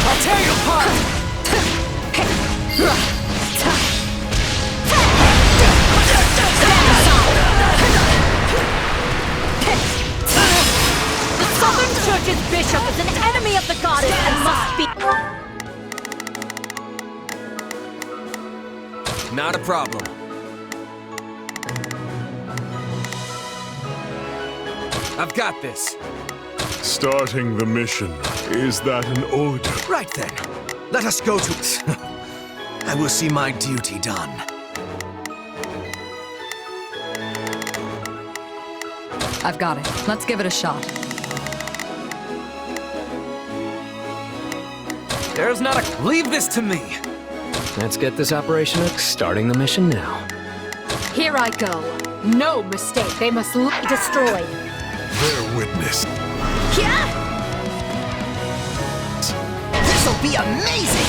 S12: I'll tear you apart!
S16: Not a problem. I've got this.
S2: Starting the mission. Is that an order?
S6: Right then. Let us go to... I will see my duty done.
S7: I've got it. Let's give it a shot.
S11: There's not a... Leave this to me!
S20: Let's get this operation starting the mission now.
S12: Here I go. No mistake. They must be destroyed.
S2: Bear witness.
S1: This'll be amazing!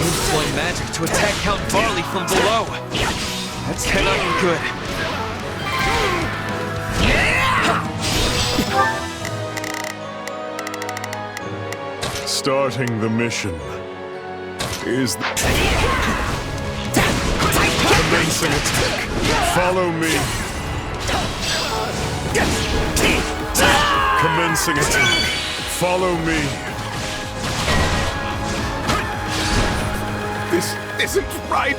S11: Deploy magic to attack Count Varley from below. That cannot be good.
S2: Starting the mission. Is the... Commencing attack. Follow me. Commencing attack. Follow me.
S3: This isn't right.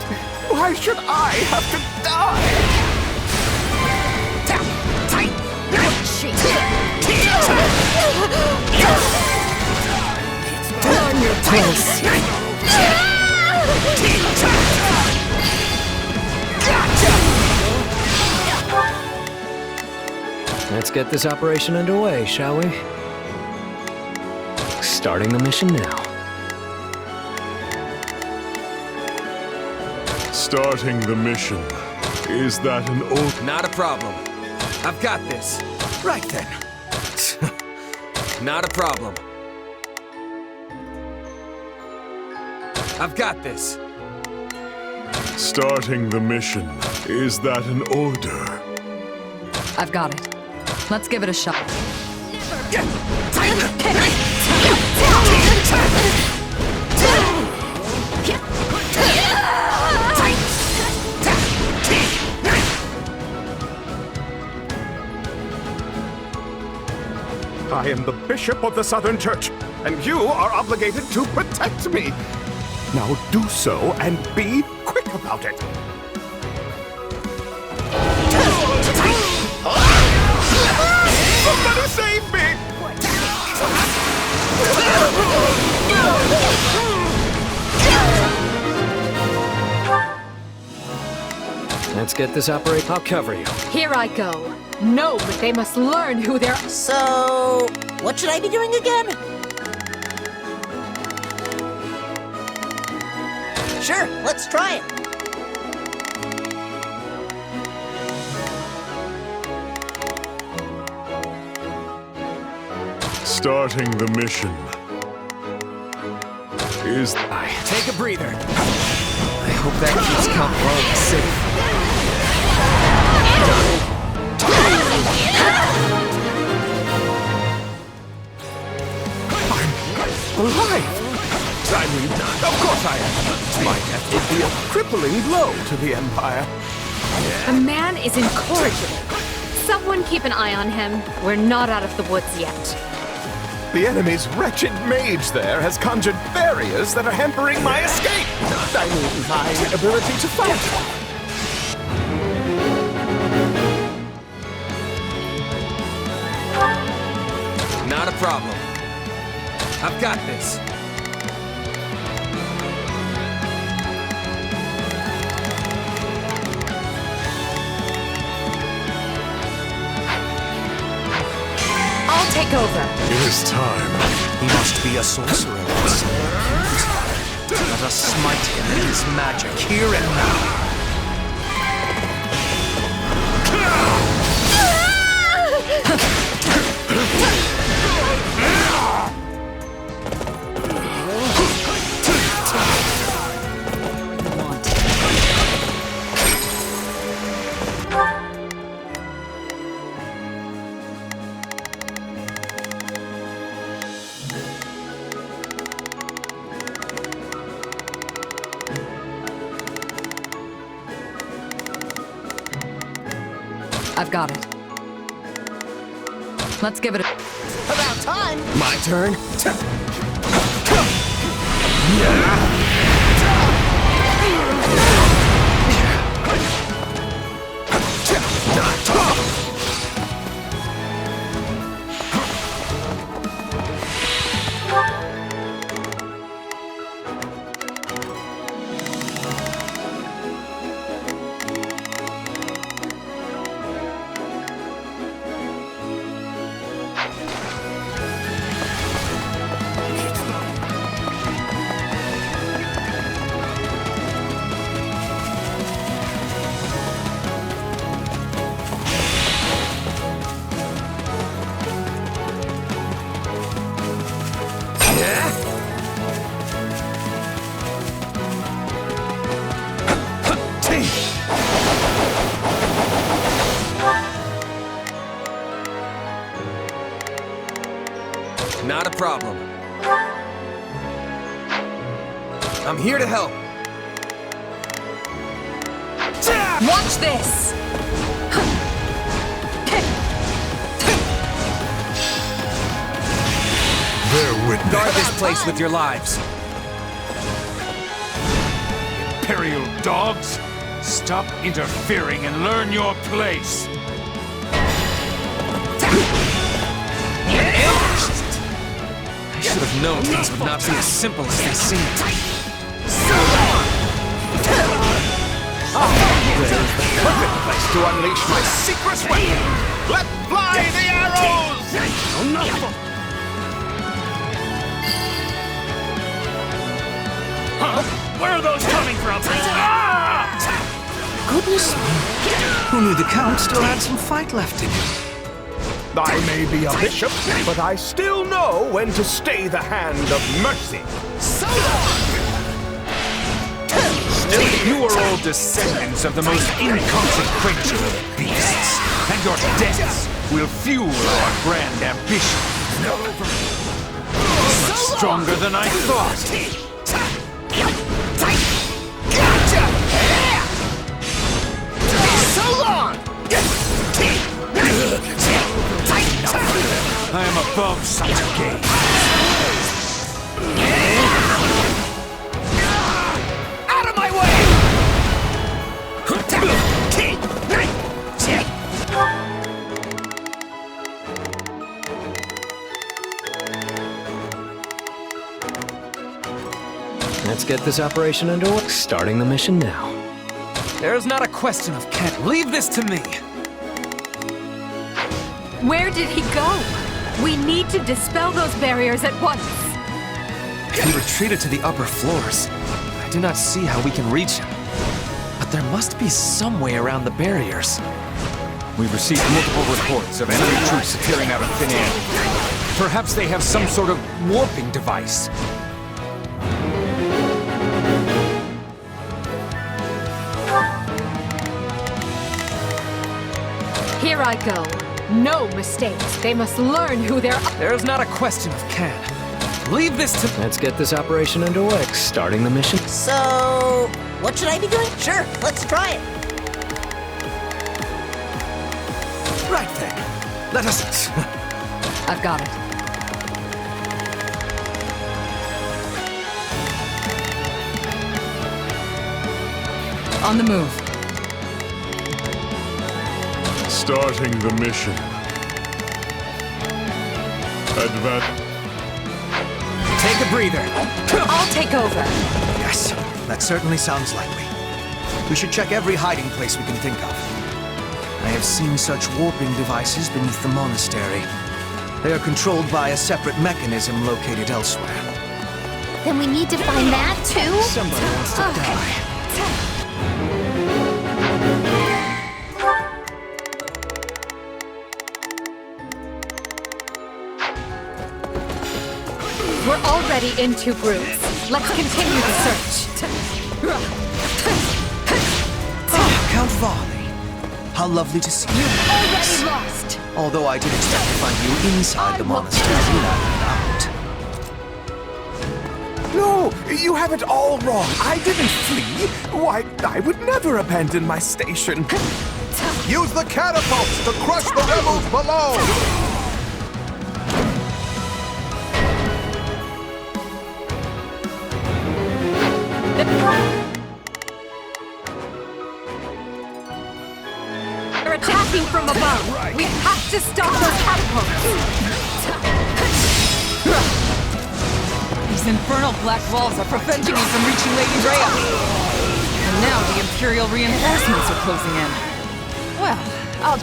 S3: Why should I have to die?
S8: Learn your place.
S20: Let's get this operation underway, shall we? Starting the mission now.
S2: Starting the mission. Is that an order?
S16: Not a problem. I've got this.
S6: Right then.
S16: Not a problem. I've got this.
S2: Starting the mission. Is that an order?
S7: I've got it. Let's give it a shot.
S3: I am the Bishop of the Southern Church, and you are obligated to protect me. Now do so and be quick about it. Somebody save me!
S20: Let's get this operation. I'll cover you.
S12: Here I go. No, but they must learn who they're...
S1: So, what should I be doing again? Sure, let's try it.
S2: Starting the mission. Is...
S11: Take a breather. I hope that keeps Count Varley safe.
S3: Alive! I mean, of course I am. My death would be a crippling blow to the Empire.
S12: The man is incorrigible. Someone keep an eye on him. We're not out of the woods yet.
S3: The enemy's wretched mage there has conjured barriers that are hampering my escape. I mean, my ability to fight.
S16: Not a problem. I've got this.
S12: I'll take over.
S2: It is time.
S6: He must be a sorcerer. Let us smite him in his magic here and now.
S7: I've got it. Let's give it a...
S1: About time.
S6: My turn?
S16: Not a problem. I'm here to help.
S7: Watch this!
S16: Guard this place with your lives.
S4: Imperial dogs, stop interfering and learn your place.
S11: I should have known things would not be as simple as they seemed.
S3: There's the perfect place to unleash my secret weapon! Let fly the arrows!
S21: Huh? Where are those coming from?
S6: Goodness me. Who knew the Count still had some fight left in him?
S3: I may be a bishop, but I still know when to stay the hand of mercy.
S4: Still, you are all descendants of the most inconsequential of beasts, and your deaths will fuel our grand ambition. Much stronger than I thought. I am above such a game.
S3: Out of my way!
S20: Let's get this operation underway. Starting the mission now.
S11: There's not a question of can't. Leave this to me.
S12: Where did he go? We need to dispel those barriers at once.
S11: He retreated to the upper floors. I do not see how we can reach him. But there must be some way around the barriers.
S4: We've received multiple reports of enemy troops appearing out of thin air. Perhaps they have some sort of warping device.
S12: Here I go. No mistakes. They must learn who they're...
S11: There's not a question of can. Leave this to...
S20: Let's get this operation underway. Starting the mission.
S1: So, what should I be doing? Sure, let's try it.
S6: Right then. Let us...
S7: I've got it. On the move.
S18: Starting the mission.
S6: Take a breather.
S12: I'll take over.
S6: Yes, that certainly sounds likely. We should check every hiding place we can think of. I have seen such warping devices beneath the monastery. They are controlled by a separate mechanism located elsewhere.
S10: Then we need to find that too?
S6: Somebody wants to die.
S12: We're already in two groups. Let's continue the search.
S6: Count Varley. How lovely to see you.
S12: You've already lost.
S6: Although I did expect to find you inside the monastery without a doubt.
S3: No, you have it all wrong. I didn't flee. Why, I would never abandon my station. Use the catapults to crush the rebels below!
S7: attacking from above! We have to stop those catapults! These infernal black walls are preventing me from reaching Lady Rhea! And now the Imperial reinforcements are closing in. Well, I'll...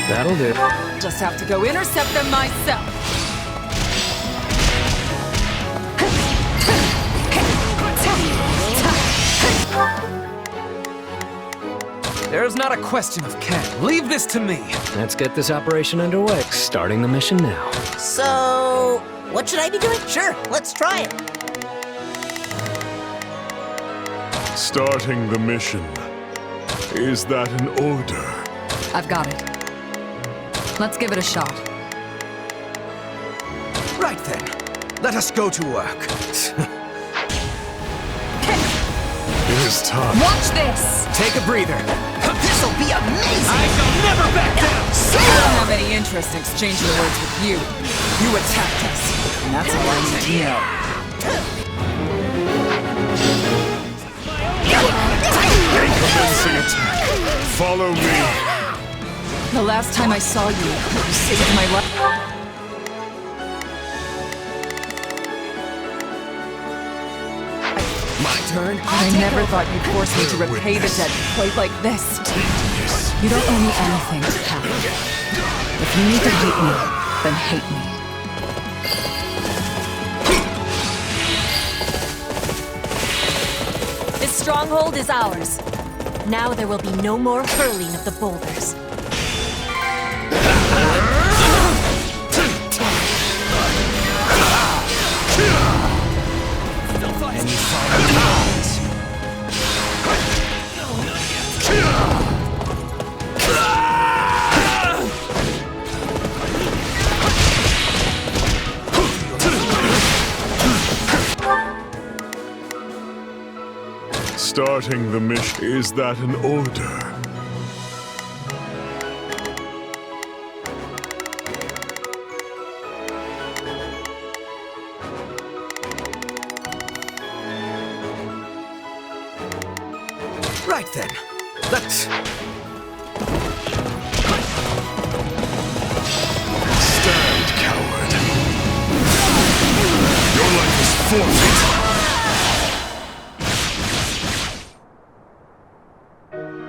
S20: That'll do.
S7: just have to go intercept them myself.
S6: There's not a question of can. Leave this to me.
S20: Let's get this operation underway. Starting the mission now.
S1: So, what should I be doing? Sure, let's try it.
S2: Starting the mission. Is that an order?
S7: I've got it. Let's give it a shot.
S6: Right then. Let us go to work.
S2: It is time.
S7: Watch this!
S6: Take a breather.
S1: This'll be amazing!
S6: I shall never back down!
S7: I don't have any interest in exchanging words with you. You attacked us, and that's all I need to know.
S2: Commencing attack. Follow me.
S7: The last time I saw you, you saved my life.
S6: My turn?
S7: I never thought you'd force me to repay the debt quite like this. You don't owe me anything, Panda. If you need to hate me, then hate me.
S14: This stronghold is ours. Now there will be no more hurling of the boulders.
S6: And you follow the lines.
S2: Starting the mission. Is that an order?
S6: Right then. Let's...
S2: Stand, coward. Your life is forfeit.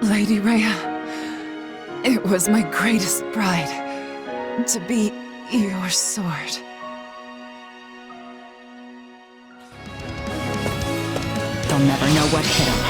S7: Lady Rhea, it was my greatest pride to be your sword. They'll never know what hit him.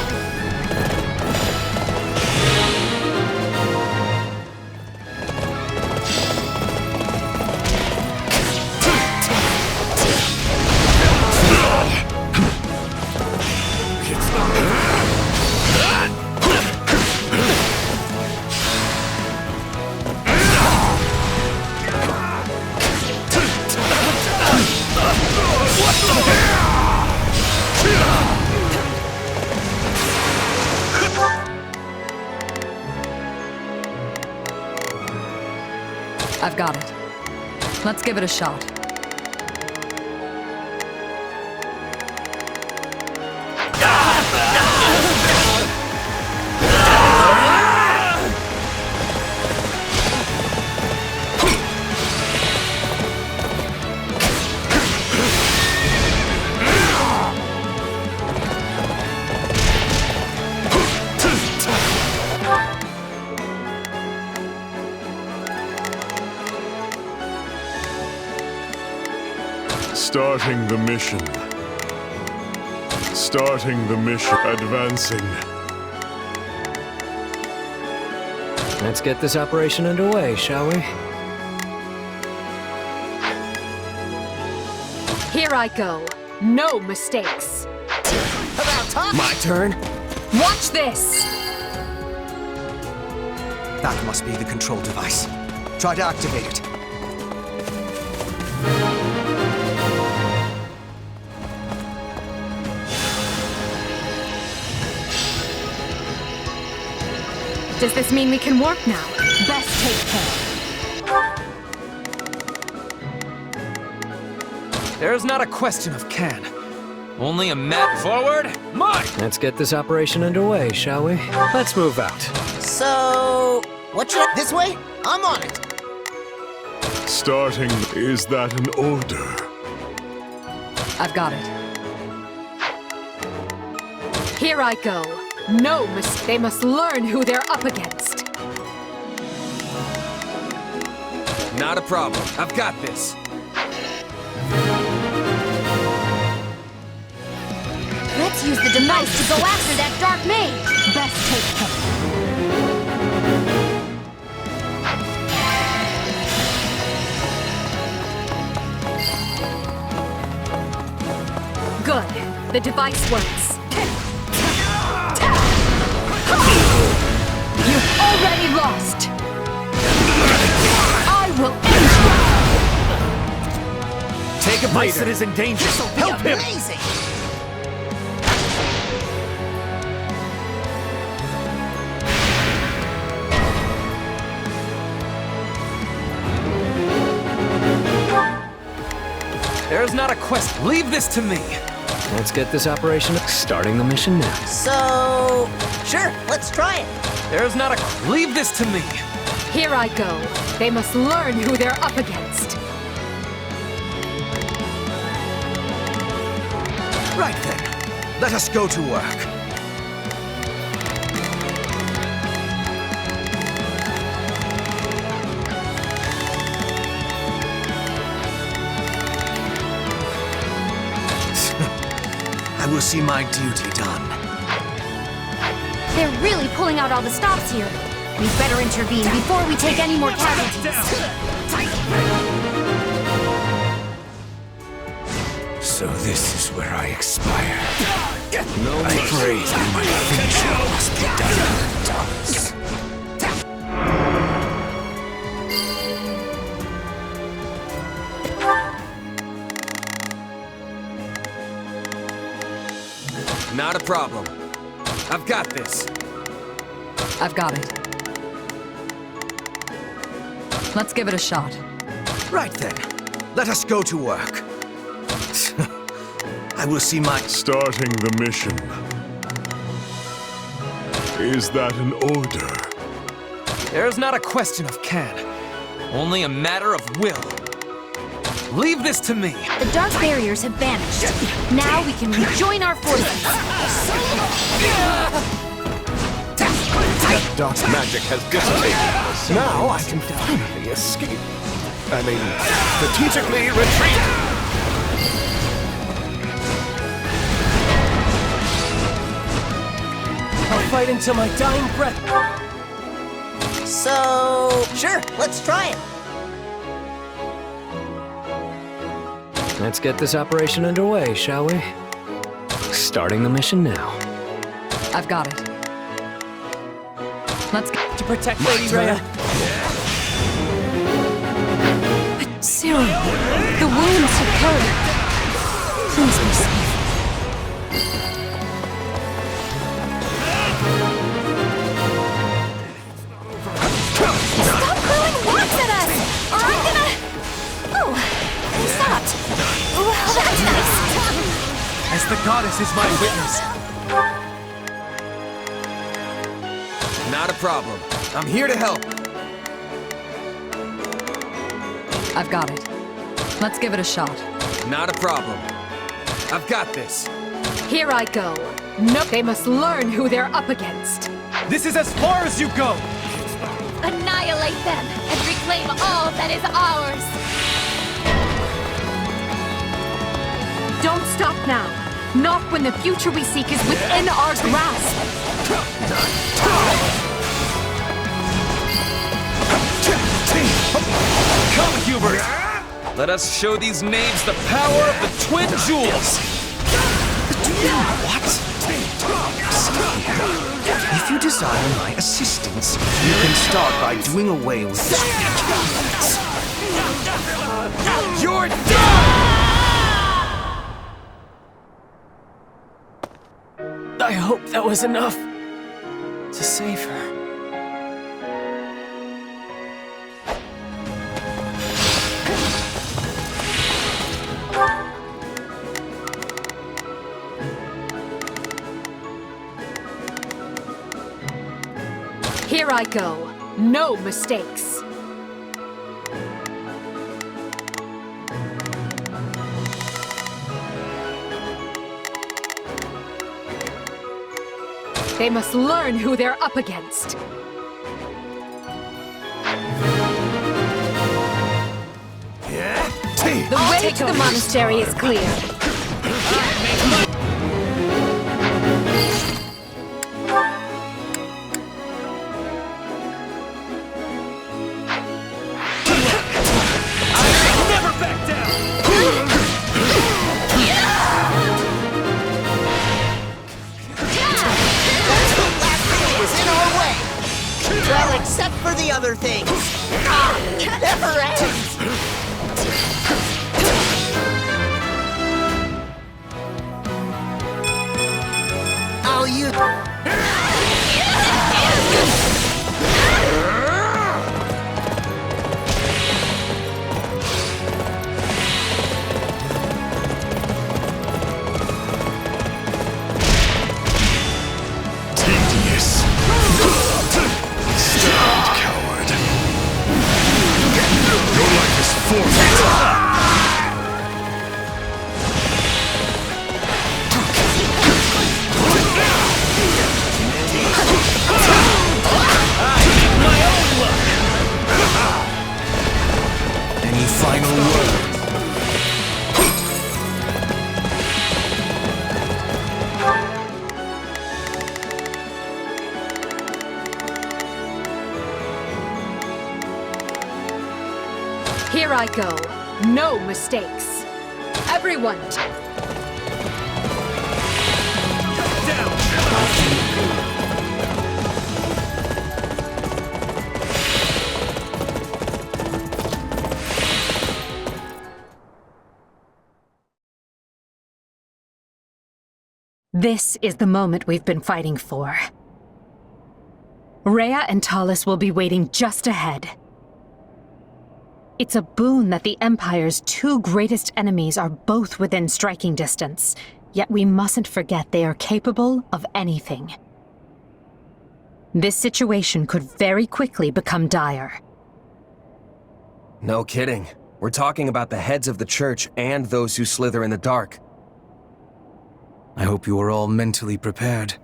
S7: I've got it. Let's give it a shot.
S2: Starting the mission. Starting the mission. Advancing.
S20: Let's get this operation underway, shall we?
S12: Here I go. No mistakes.
S1: About time!
S6: My turn?
S12: Watch this!
S6: That must be the control device. Try to activate it.
S12: Does this mean we can warp now? Best take care.
S6: There's not a question of can.
S11: Only a mat forward? Mine!
S20: Let's get this operation underway, shall we? Let's move out.
S1: So, what should I... This way? I'm on it.
S2: Starting, is that an order?
S5: I've got it. Here I go. No, they must learn who they're up against.
S16: Not a problem. I've got this.
S10: Let's use the device to go after that dark mage. Best take care.
S5: Good. The device works. You've already lost. I will end you.
S11: Take a breather.
S1: Bison is in danger. Help him. Amazing.
S11: There's not a quest. Leave this to me.
S20: Let's get this operation starting the mission now.
S1: So, sure, let's try it.
S11: There's not a... Leave this to me.
S5: Here I go. They must learn who they're up against.
S6: Right then. Let us go to work. I will see my duty done.
S10: They're really pulling out all the stops here. We better intervene before we take any more casualties.
S3: So this is where I expire. No, I pray that my finishing must be done.
S16: Not a problem. I've got this.
S5: I've got it. Let's give it a shot.
S6: Right then. Let us go to work. I will see my...
S2: Starting the mission. Is that an order?
S11: There's not a question of can. Only a matter of will. Leave this to me.
S10: The dark barriers have vanished. Now we can rejoin our forces.
S3: That dark magic has dissipated. Now I can finally escape. I mean, strategically retreat.
S1: I'll fight until my dying breath. So, sure, let's try it.
S20: Let's get this operation underway, shall we? Starting the mission now.
S5: I've got it. Let's get
S1: to protect Lady Rhea.
S5: But Cyril, the wounds have hurt. Please be safe.
S10: Stop throwing rocks at us! Or I'm gonna... Oh, they stopped. Well, that's nice.
S11: As the goddess is my witness.
S16: Not a problem. I'm here to help.
S5: I've got it. Let's give it a shot.
S16: Not a problem. I've got this.
S5: Here I go. No, they must learn who they're up against.
S11: This is as far as you go.
S10: Annihilate them and reclaim all that is ours.
S5: Don't stop now. Not when the future we seek is within our grasp.
S11: Come, Hubert. Let us show these knaves the power of the twin jewels.
S6: What? If you desire my assistance, you can start by doing away with this ridiculous.
S11: You're done!
S1: I hope that was enough to save her.
S12: Here I go. No mistakes. They must learn who they're up against. The way to the monastery is clear.
S21: Never back down!
S1: Was in our way. Well, except for the other things. It never ends. I'll use.
S18: Tedious. Stand, coward. Your life is forfeit.
S6: Any final word?
S12: Here I go. No mistakes. Everyone! This is the moment we've been fighting for. Rhea and Talus will be waiting just ahead. It's a boon that the Empire's two greatest enemies are both within striking distance, yet we mustn't forget they are capable of anything. This situation could very quickly become dire.
S16: No kidding. We're talking about the heads of the church and those who slither in the dark.
S6: I hope you are all mentally prepared,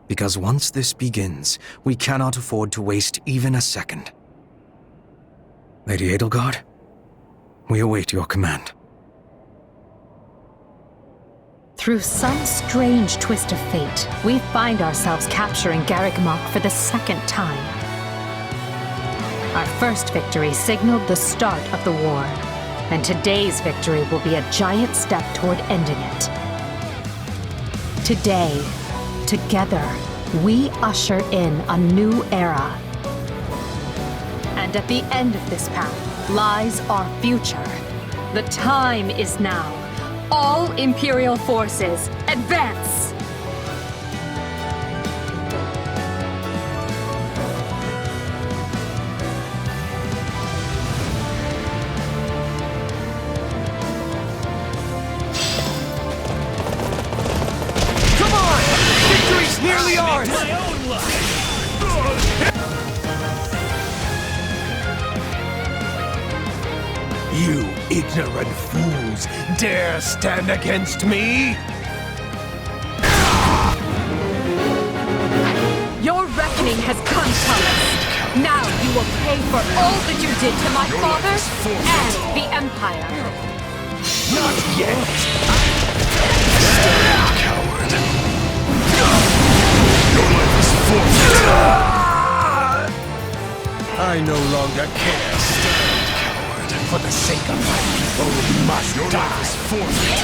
S6: because once this begins, we cannot afford to waste even a second. Lady Edelgard, we await your command.
S12: Through some strange twist of fate, we find ourselves capturing Garreg Mach for the second time. Our first victory signaled the start of the war, and today's victory will be a giant step toward ending it. Today, together, we usher in a new era. And at the end of this path lies our future. The time is now. All Imperial forces, advance!
S21: Come on! Victory's nearly ours! My own luck!
S3: You ignorant fools dare stand against me?
S12: Your reckoning has come, Talus. Now you will pay for all that you did to my father and the Empire.
S3: Not yet!
S18: Stand, coward. Your life is forfeit.
S3: I no longer care.
S18: Stand, coward.
S3: For the sake of my people, we must
S18: Your
S3: die.
S18: life is forfeit.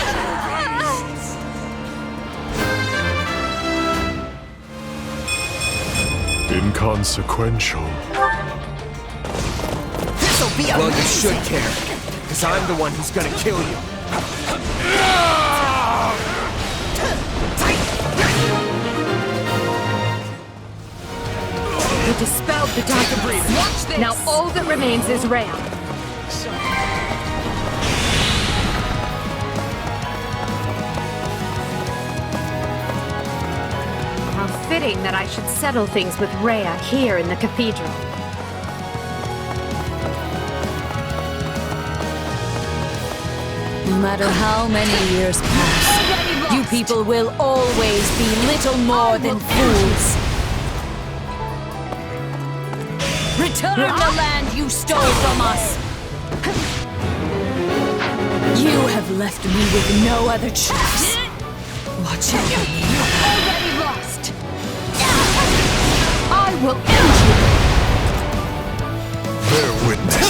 S18: Inconsequential.
S1: This'll be
S16: Well, you
S1: amazing.
S16: should care, because I'm the one who's gonna kill you.
S12: We dispelled the darkness. Now all that remains is Rhea. How fitting that I should settle things with Rhea here in the cathedral.
S8: No matter how many years pass, you people will always be little more than fools. Return the land you stole from us! You have left me with no other choice. Watch over me.
S12: Already lost! I will end you!
S3: Bear witness.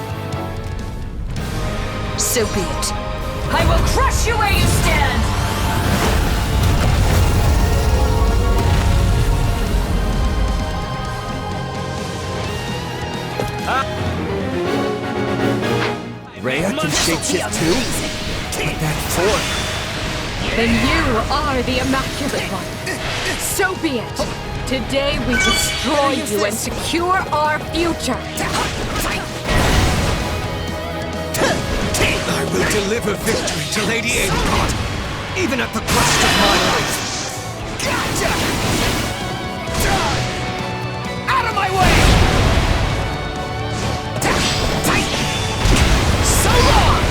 S8: So be it. I will crush you where you stand!
S16: Rhea can shapeshift too? But that form.
S12: Then you are the Immaculate One. So be it. Today we destroy you and secure our future.
S6: I will deliver victory to Lady Apricot, even at the cost of my life.
S21: Out of my way! So long!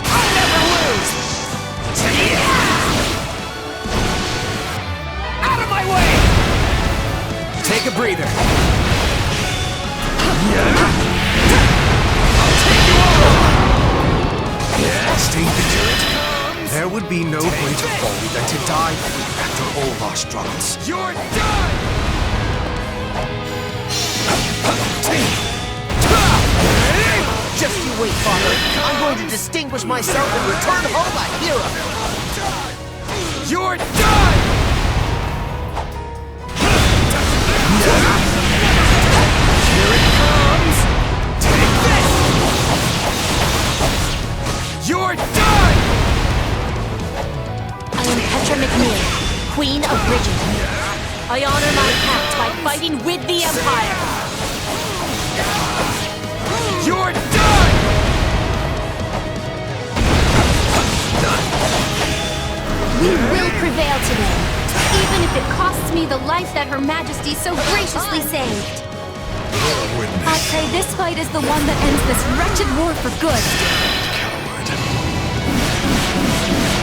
S21: I'll never lose! Out of my way!
S6: Take a breather. Stay vigilant. There would be no greater folly than to die after all our struggles.
S21: You're done!
S1: Just you wait, Father. I'm going to distinguish myself and return home a hero.
S21: You're done! Here it comes! Take this! You're done!
S10: I am Petra McNeil, Queen of Bridgerton. I honor my pact by fighting with the Empire.
S21: You're done!
S10: We will prevail today, even if it costs me the life that Her Majesty so graciously saved. I pray this fight is the one that ends this wretched war for good.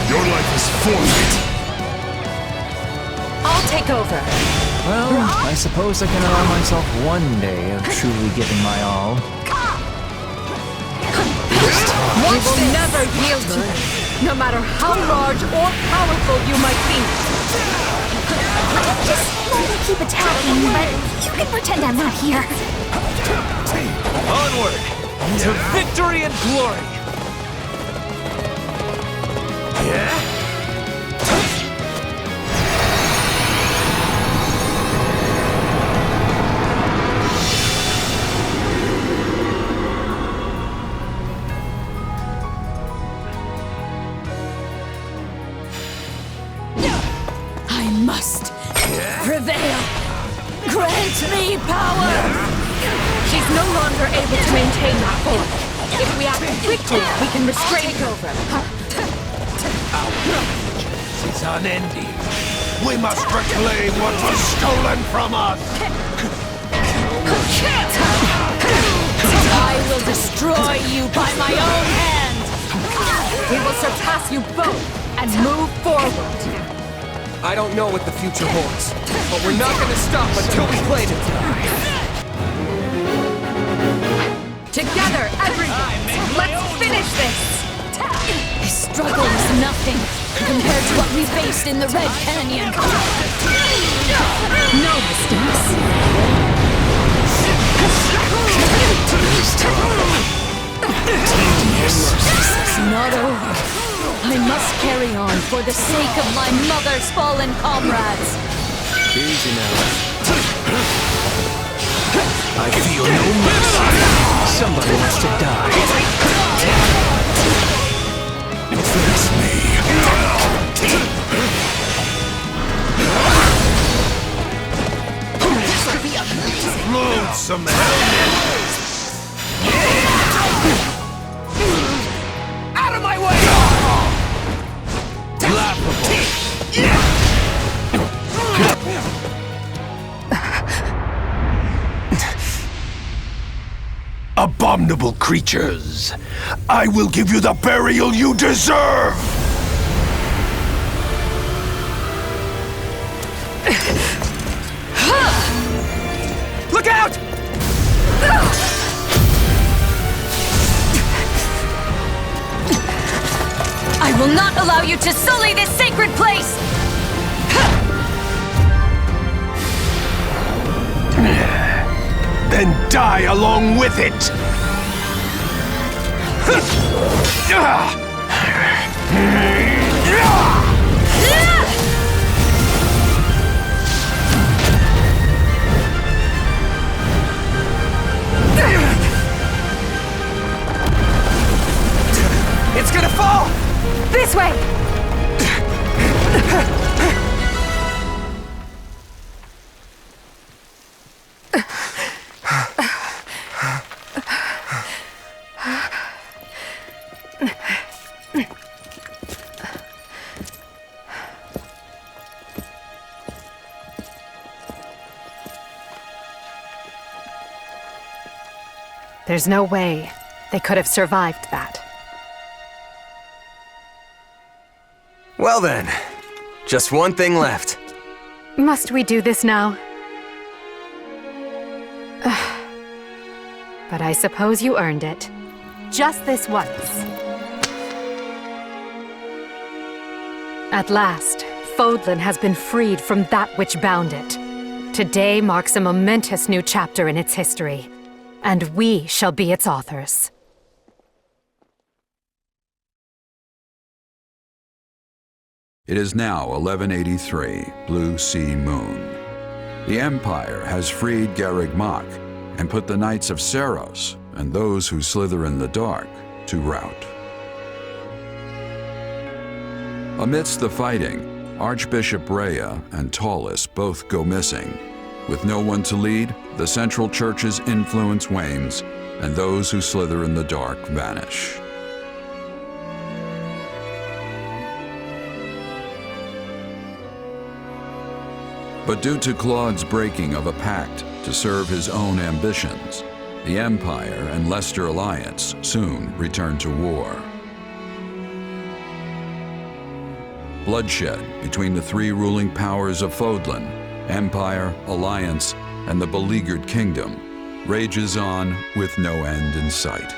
S3: Your life is forfeit.
S12: I'll take over.
S15: Well, I suppose I can allow myself one day of truly giving my all.
S12: We will never yield to it, no matter how large or powerful you might be.
S13: Just let me keep attacking, but you can pretend I'm not here.
S11: Onward to victory and glory.
S8: I must prevail. Grant me power!
S12: She's no longer able to maintain that form. If we act quickly, we can restrain over.
S3: It's unending. We must reclaim what was stolen from us.
S8: I will destroy you by my own hand!
S12: We will surpass you both and move forward.
S16: I don't know what the future holds, but we're not gonna stop until we claim it.
S12: Together, everyone! Let's finish this!
S8: This struggle is nothing compared to what we faced in the Red Canyon.
S12: No mistakes.
S8: This is not over. I must carry on for the sake of my mother's fallen comrades.
S20: Easy now.
S6: I feel no mercy.
S15: Somebody wants to die.
S6: Face me.
S1: This will be amazing.
S3: Loadsome helmet.
S21: Out of my way!
S17: Abominable creatures! I will give you the burial you deserve!
S6: Look out!
S8: I will not allow you to sully this sacred place!
S17: Then die along with it!
S6: It's gonna fall!
S12: This way! There's no way they could have survived that.
S16: Well then, just one thing left.
S12: Must we do this now? But I suppose you earned it. Just this once. At last, Fodlan has been freed from that which bound it. Today marks a momentous new chapter in its history, and we shall be its authors.
S22: It is now 1183, Blue Sea Moon. The Empire has freed Garreg Mach and put the Knights of Seros and those who slither in the dark to rout. Amidst the fighting, Archbishop Rhea and Taulus both go missing. With no one to lead, the Central Church's influence wanes, and those who slither in the dark vanish. But due to Claude's breaking of a pact to serve his own ambitions, the Empire and Leicester Alliance soon return to war. Bloodshed between the three ruling powers of Fodlan, Empire, Alliance, and the beleaguered kingdom, rages on with no end in sight.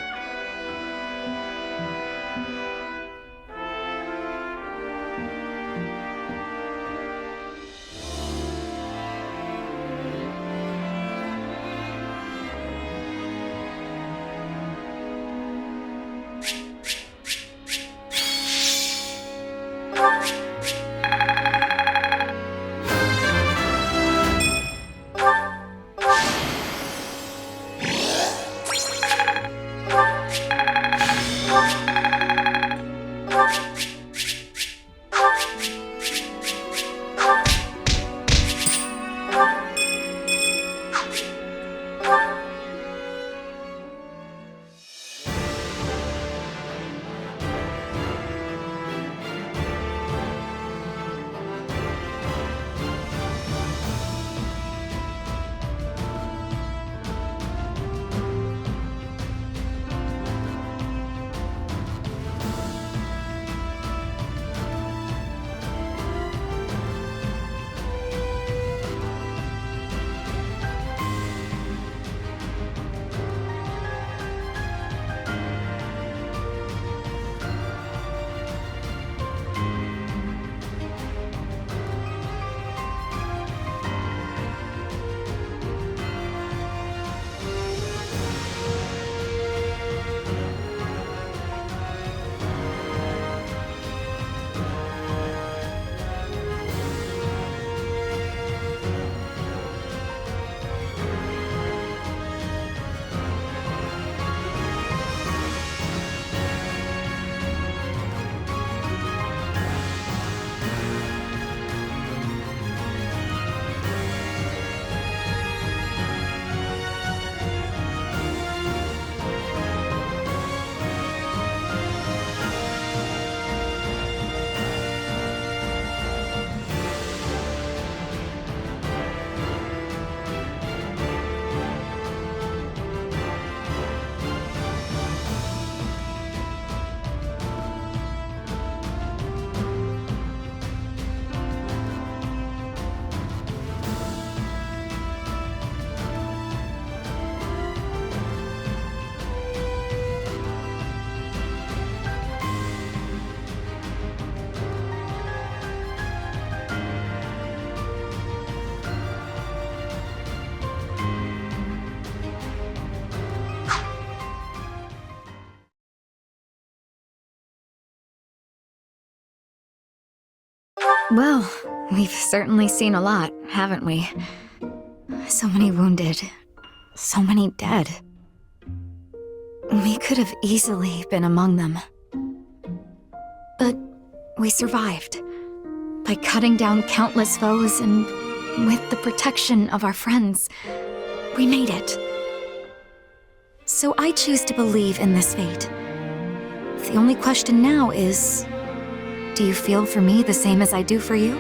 S13: Well, we've certainly seen a lot, haven't we? So many wounded, so many dead. We could have easily been among them. But we survived. By cutting down countless foes and with the protection of our friends, we made it. So I choose to believe in this fate. The only question now is, do you feel for me the same as I do for you?